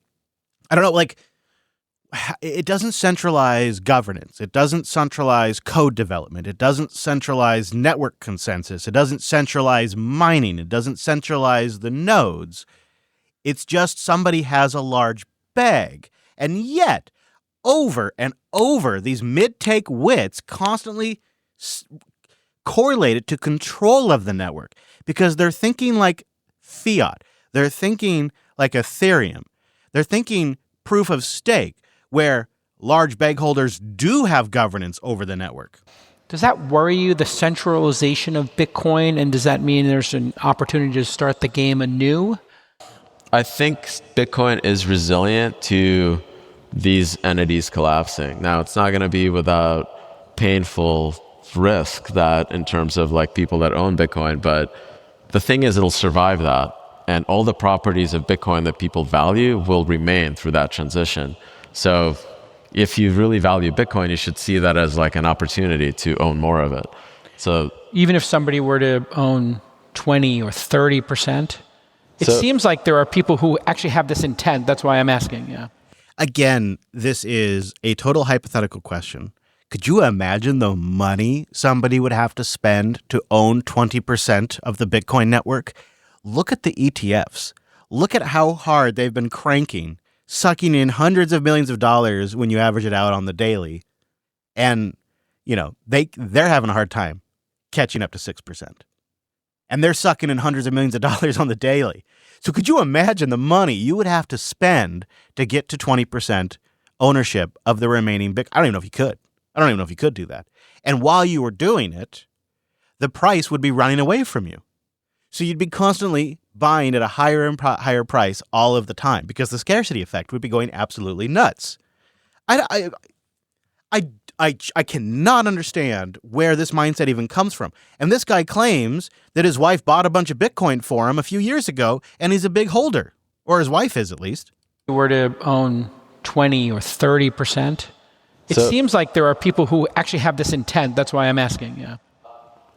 I don't know, it doesn't centralize governance. It doesn't centralize code development. It doesn't centralize network consensus. It doesn't centralize mining. It doesn't centralize the nodes. It's just somebody has a large bag. And yet, over and over, these mid-take wits constantly correlated to control of the network because they're thinking like fiat. They're thinking like Ethereum. They're thinking proof of stake, where large bag holders do have governance over the network. Does that worry you, the centralization of Bitcoin, and does that mean there's an opportunity to start the game anew? I think Bitcoin is resilient to these entities collapsing. Now, it's not going to be without painful risk that in terms of people that own Bitcoin, but the thing is, it'll survive that. And all the properties of Bitcoin that people value will remain through that transition. So if you really value Bitcoin, you should see that as like an opportunity to own more of it. So even if somebody were to own 20 or 30%, it seems like there are people who actually have this intent. That's why I'm asking. Yeah. Again, this is a total hypothetical question. Could you imagine the money somebody would have to spend to own 20% of the Bitcoin network? Look at the ETFs. Look at how hard they've been cranking, sucking in hundreds of millions of dollars when you average it out on the daily. And, you know, they're having a hard time catching up to 6%. And they're sucking in hundreds of millions of dollars on the daily. So could you imagine the money you would have to spend to get to 20% ownership of the remaining Bitcoin? I don't even know if you could. I don't even know if you could do that. And while you were doing it, the price would be running away from you. So you'd be constantly buying at a higher and higher price all of the time because the scarcity effect would be going absolutely nuts. I cannot understand where this mindset even comes from. And this guy claims that his wife bought a bunch of Bitcoin for him a few years ago, and he's a big holder, or his wife is at least. If you were to own 20 or 30%, it seems like there are people who actually have this intent. That's why I'm asking. Yeah.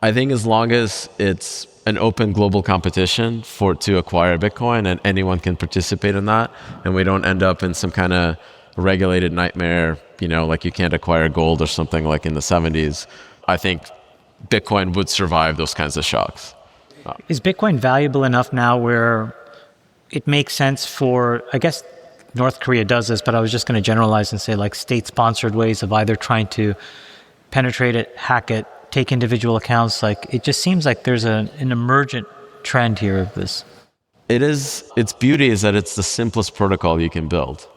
I think as long as it's an open global competition to acquire Bitcoin and anyone can participate in that, and we don't end up in some kind of regulated nightmare, you know, like you can't acquire gold or something like in the 70s, I think Bitcoin would survive those kinds of shocks. Is Bitcoin valuable enough now where it makes sense for, I guess North Korea does this, but I was just going to generalize and say like state-sponsored ways of either trying to penetrate it, hack it, take individual accounts? Like, it just seems like there's an emergent trend here of this. Its beauty is that it's the simplest protocol you can build.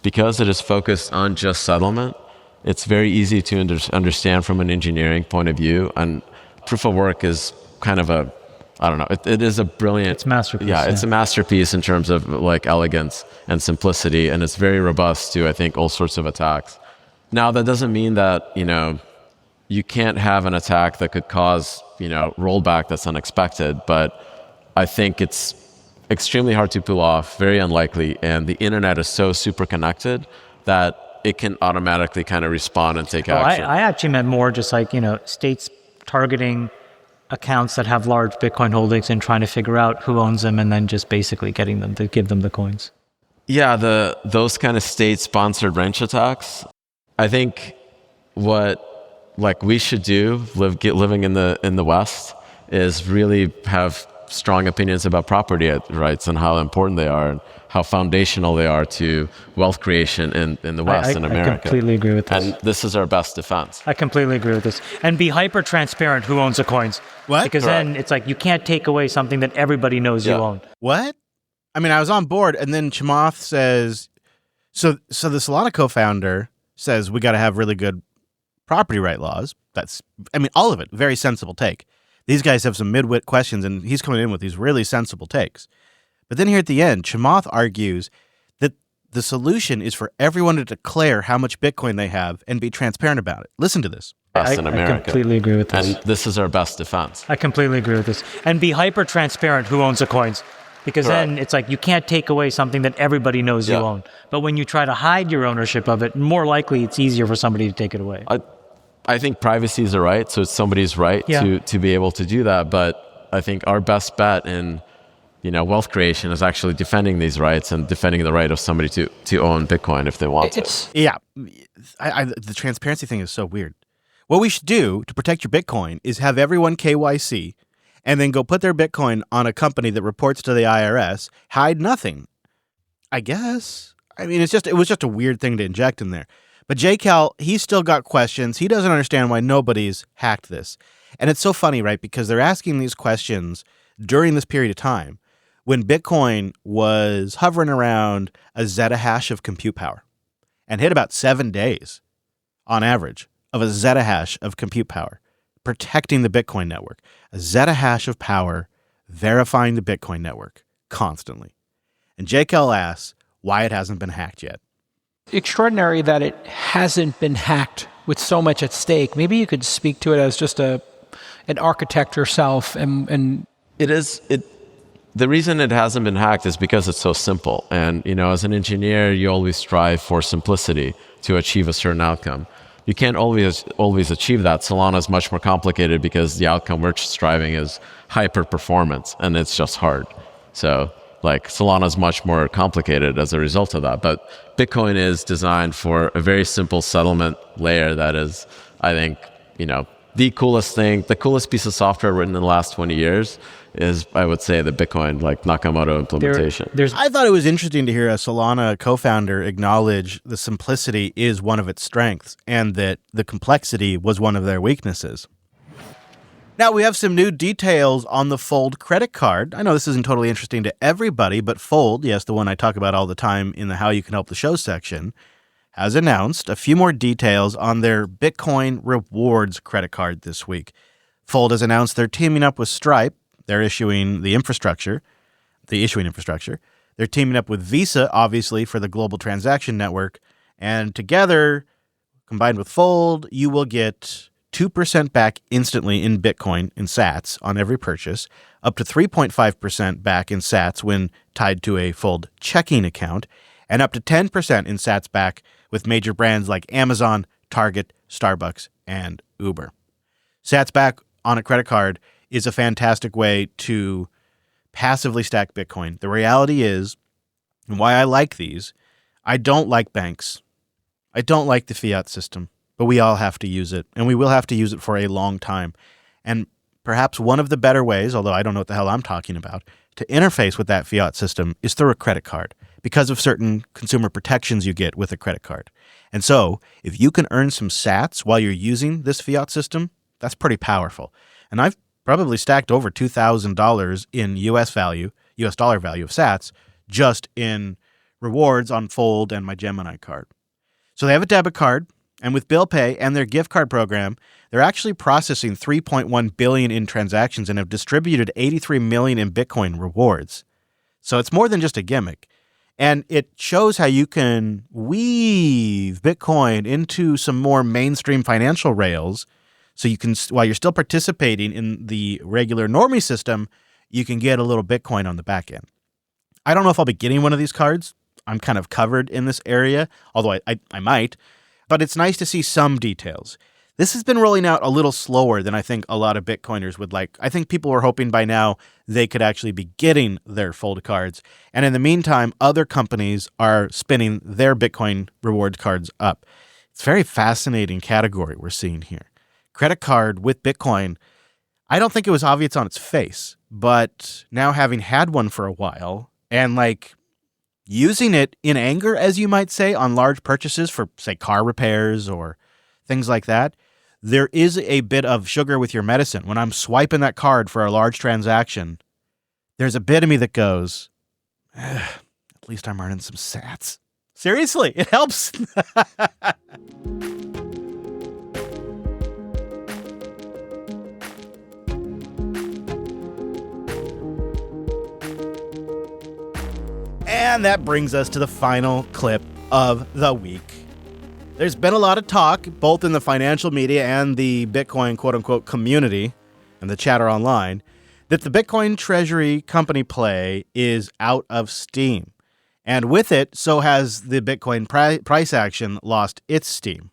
Because it is focused on just settlement, it's very easy to understand from an engineering point of view. And proof of work is kind of it is a brilliant... It's a masterpiece. Yeah, it's a masterpiece in terms of like elegance and simplicity. And it's very robust to, I think, all sorts of attacks. Now, that doesn't mean that, you know, you can't have an attack that could cause, you know, rollback that's unexpected. But I think it's extremely hard to pull off, very unlikely, and the internet is so super connected that it can automatically kind of respond and take action. I actually meant more just like, you know, states targeting accounts that have large Bitcoin holdings and trying to figure out who owns them and then just basically getting them to give them the coins. Yeah, those kind of state-sponsored wrench attacks. I think what like we should do, living in the West, is really have strong opinions about property rights and how important they are and how foundational they are to wealth creation in the West, in America. I completely agree with this. And this is our best defense. I completely agree with this. And be hyper transparent who owns the coins. What? Because then it's like you can't take away something that everybody knows you own. What? I mean, I was on board, and then Chamath says, so the Solana co-founder says we got to have really good property right laws. That's, I mean, all of it, very sensible take. These guys have some mid-wit questions, and he's coming in with these really sensible takes. But then here at the end, Chamath argues that the solution is for everyone to declare how much Bitcoin they have and be transparent about it. Listen to this. I completely agree with this. And this is our best defense. I completely agree with this. And be hyper transparent who owns the coins. Because then it's like you can't take away something that everybody knows you own. But when you try to hide your ownership of it, more likely it's easier for somebody to take it away. I think privacy is a right, so it's somebody's right to be able to do that. But I think our best bet in, you know, wealth creation is actually defending these rights and defending the right of somebody to own Bitcoin if they want to. Yeah, the transparency thing is so weird. What we should do to protect your Bitcoin is have everyone KYC and then go put their Bitcoin on a company that reports to the IRS, hide nothing. I guess. I mean, it was just a weird thing to inject in there. But JCal, he's still got questions. He doesn't understand why nobody's hacked this. And it's so funny, right? Because they're asking these questions during this period of time when Bitcoin was hovering around a zettahash of compute power and hit about 7 days on average of a zettahash of compute power, protecting the Bitcoin network. A zettahash of power verifying the Bitcoin network constantly. And JCal asks why it hasn't been hacked yet. Extraordinary that it hasn't been hacked with so much at stake. Maybe you could speak to it as just an architect yourself and The reason it hasn't been hacked is because it's so simple. And, as an engineer, you always strive for simplicity to achieve a certain outcome. You can't always achieve that. Solana is much more complicated because the outcome we're striving is hyper performance, and it's just hard. So Solana is much more complicated as a result of that. But Bitcoin is designed for a very simple settlement layer that is, I think, the coolest piece of software written in the last 20 years is, I would say, the Bitcoin Nakamoto implementation. I thought it was interesting to hear a Solana co-founder acknowledge the simplicity is one of its strengths and that the complexity was one of their weaknesses. Now, we have some new details on the Fold credit card. I know this isn't totally interesting to everybody, but Fold, yes, the one I talk about all the time in the How You Can Help the Show section, has announced a few more details on their Bitcoin Rewards credit card this week. Fold has announced they're teaming up with Stripe. They're issuing the issuing infrastructure. They're teaming up with Visa, obviously, for the global transaction network. And together, combined with Fold, you will get 2% back instantly in Bitcoin in sats on every purchase, up to 3.5% back in sats when tied to a Fold checking account, and up to 10% in sats back with major brands like Amazon, Target, Starbucks, and Uber. Sats back on a credit card is a fantastic way to passively stack Bitcoin. The reality is, and why I like these, I don't like banks. I don't like the fiat system, but we all have to use it, and we will have to use it for a long time. And perhaps one of the better ways, although I don't know what the hell I'm talking about, to interface with that fiat system is through a credit card because of certain consumer protections you get with a credit card. And so if you can earn some sats while you're using this fiat system, that's pretty powerful. And I've probably stacked over $2,000 in US dollar value of sats just in rewards on Fold and my Gemini card. So they have a debit card, and with Bill Pay and their gift card program, they're actually processing 3.1 billion in transactions and have distributed 83 million in Bitcoin rewards. So it's more than just a gimmick. And it shows how you can weave Bitcoin into some more mainstream financial rails. So you can, while you're still participating in the regular normie system, you can get a little Bitcoin on the back end. I don't know if I'll be getting one of these cards. I'm kind of covered in this area, although I might. But it's nice to see some details. This has been rolling out a little slower than I think a lot of Bitcoiners would like. I think people were hoping by now they could actually be getting their Fold cards. And in the meantime, other companies are spinning their Bitcoin reward cards up. It's a very fascinating category we're seeing here. Credit card with Bitcoin, I don't think it was obvious on its face, but now having had one for a while and using it in anger, as you might say, on large purchases for, say, car repairs or things like that, there is a bit of sugar with your medicine. When I'm swiping that card for a large transaction, there's a bit of me that goes, at least I'm earning some sats. Seriously, it helps. And that brings us to the final clip of the week. There's been a lot of talk, both in the financial media and the Bitcoin quote-unquote community and the chatter online, that the Bitcoin treasury company play is out of steam. And with it, so has the Bitcoin price action lost its steam.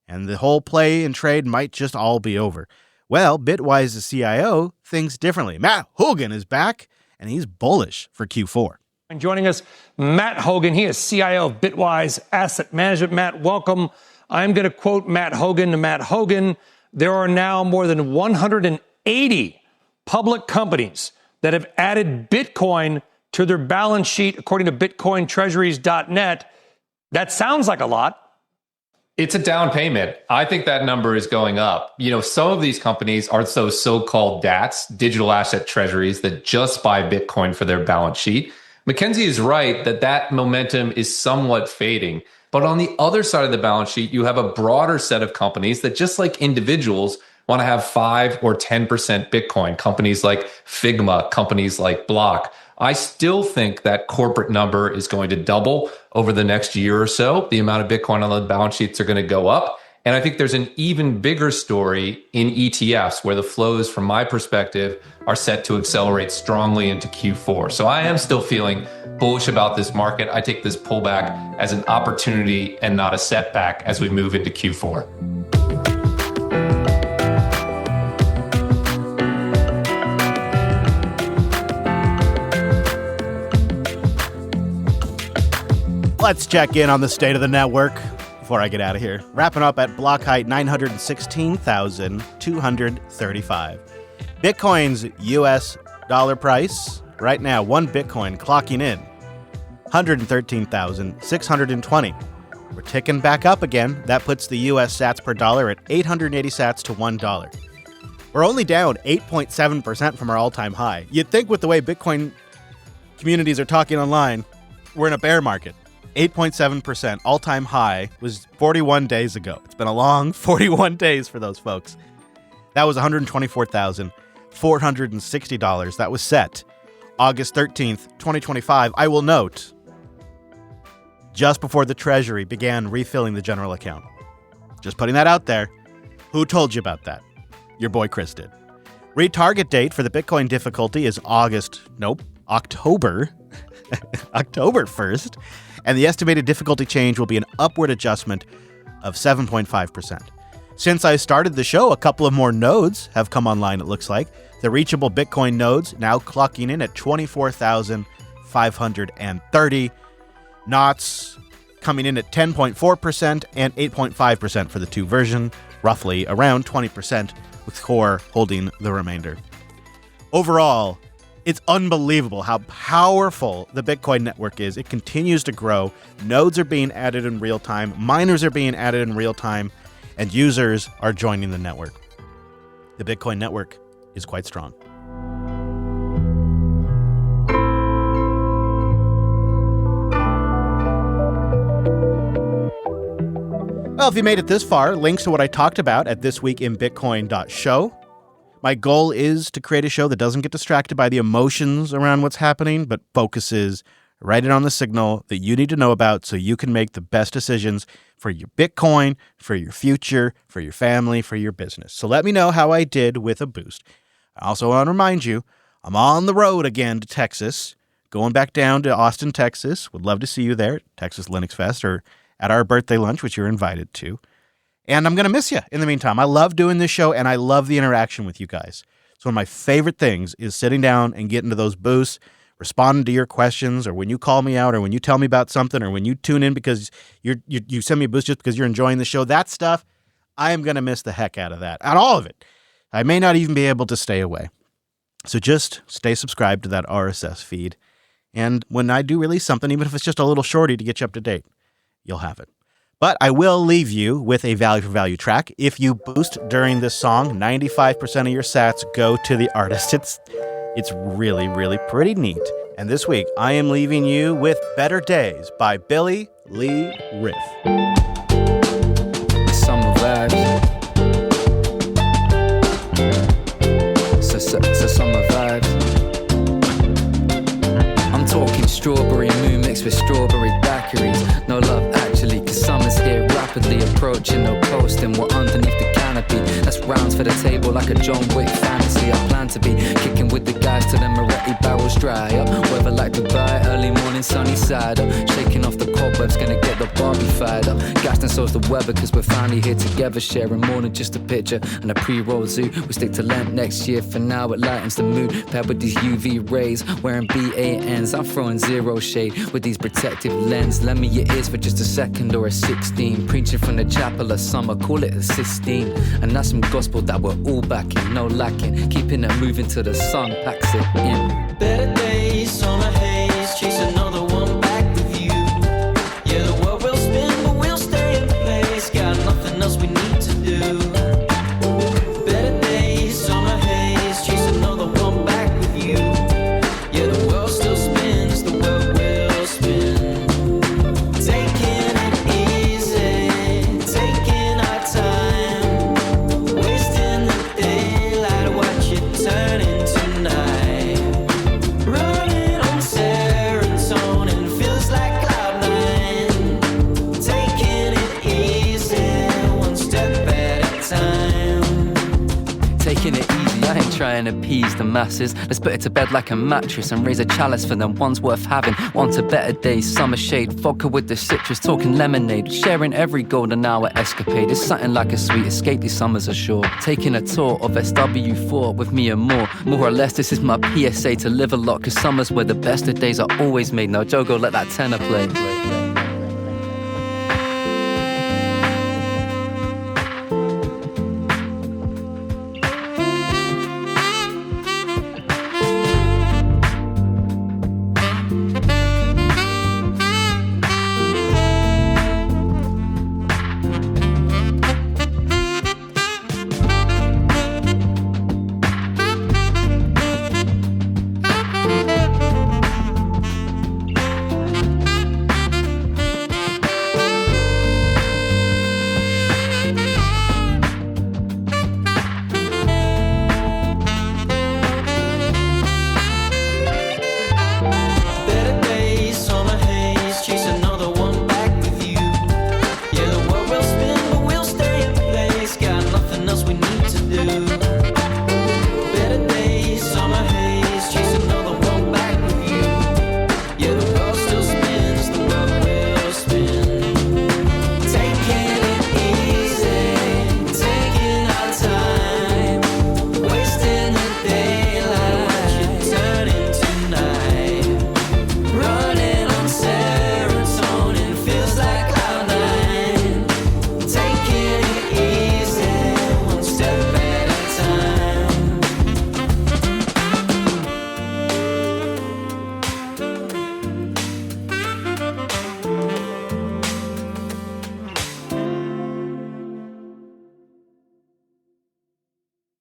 And the whole play and trade might just all be over. Well, Bitwise's CIO thinks differently. Matt Hogan is back, and he's bullish for Q4. And joining us, Matt Hogan. He is CIO of Bitwise Asset Management. Matt, welcome. I'm going to quote Matt Hogan to Matt Hogan. There are now more than 180 public companies that have added Bitcoin to their balance sheet, according to BitcoinTreasuries.net. That sounds like a lot. It's a down payment. I think that number is going up. Some of these companies are those so-called DATs, digital asset treasuries, that just buy Bitcoin for their balance sheet. Mackenzie is right that momentum is somewhat fading. But on the other side of the balance sheet, you have a broader set of companies that, just like individuals, want to have 5 or 10% Bitcoin. Companies like Figma, companies like Block. I still think that corporate number is going to double over the next year or so. The amount of Bitcoin on the balance sheets are going to go up. And I think there's an even bigger story in ETFs where the flows, from my perspective, are set to accelerate strongly into Q4. So I am still feeling bullish about this market. I take this pullback as an opportunity and not a setback as we move into Q4. Let's check in on the state of the network before I get out of here. Wrapping up at block height 916,235. Bitcoin's US dollar price right now, one Bitcoin clocking in 113,620. We're ticking back up again. That puts the US sats per dollar at 880 sats to $1. We're only down 8.7% from our all-time high. You'd think with the way Bitcoin communities are talking online, we're in a bear market. 8.7%, all-time high, was 41 days ago. It's been a long 41 days for those folks. That was $124,460. That was set August 13th, 2025. I will note, just before the Treasury began refilling the general account. Just putting that out there. Who told you about that? Your boy Chris did. Retarget date for the Bitcoin difficulty is October. October 1st. And the estimated difficulty change will be an upward adjustment of 7.5%. Since I started the show, a couple of more nodes have come online, it looks like. The reachable Bitcoin nodes now clocking in at 24,530. Knots coming in at 10.4% and 8.5% for the two version, roughly around 20%, with Core holding the remainder. Overall, it's unbelievable how powerful the Bitcoin network is. It continues to grow. Nodes are being added in real time. Miners are being added in real time. And users are joining the network. The Bitcoin network is quite strong. Well, if you made it this far, links to what I talked about at thisweekinbitcoin.show. My goal is to create a show that doesn't get distracted by the emotions around what's happening, but focuses right in on the signal that you need to know about so you can make the best decisions for your Bitcoin, for your future, for your family, for your business. So let me know how I did with a boost. I also want to remind you, I'm on the road again to Texas, going back down to Austin, Texas. Would love to see you there, Texas Linux Fest, or at our birthday lunch, which you're invited to. And I'm going to miss you in the meantime. I love doing this show, and I love the interaction with you guys. So one of my favorite things is sitting down and getting to those booths, responding to your questions, or when you call me out, or when you tell me about something, or when you tune in because you send me a boost just because you're enjoying the show. That stuff, I am going to miss the heck out of that. And all of it. I may not even be able to stay away. So just stay subscribed to that RSS feed. And when I do release something, even if it's just a little shorty to get you up to date, you'll have it. But I will leave you with a value for value track. If you boost during this song, 95% of your sats go to the artist. It's really, really pretty neat. And this week, I am leaving you with Better Days by Billy Lee Riff. Summer vibes. So summer vibes. I'm talking strawberry moon mixed with strawberry daiquiris. No love actually, cause summer's here rapidly approaching. No coasting, we're underneath the canopy. That's rounds for the table like a John Wick fantasy. I plan to be kicking with the guys till the Moretti barrels dry up. Weather like Dubai, early morning sunny side up. Shaking off the cobwebs, gonna get the Barbie fired up. Gassed and so's the weather, cause we're finally here together, sharing more than just a picture and a pre-roll zoo. We stick to Lent next year, for now it lightens the mood. Paired with these UV rays, wearing BANs. I'm throwing zero shade with these protective lens. Lend me your ears for just a second or a 16. Preaching from the chapel of summer, call it a 16. And that's some gospel that we're all backing, no lacking. Keeping it moving till the sun packs it in. Better days, summer haze, chase another one back with you. Yeah, the world will spin, but we'll stay in place. Got nothing else we need to do. Better days, summer haze, chase another one back with you. Yeah, the world still spins, the world will spin. Taking it easy, taking our time, wasting the daylight, watch it turn into night. taking it easy, I ain't trying to appease the masses. Let's put it to bed like a mattress and raise a chalice for them ones worth having. On to better days, summer shade, vodka with the citrus, talking lemonade, sharing every golden hour escapade. It's something like a sweet escape, these summers are short. Taking a tour of SW4 with me and more or less, this is my PSA to live a lot, cause summer's where the best of days are always made. Now Jogo, let that tenor play.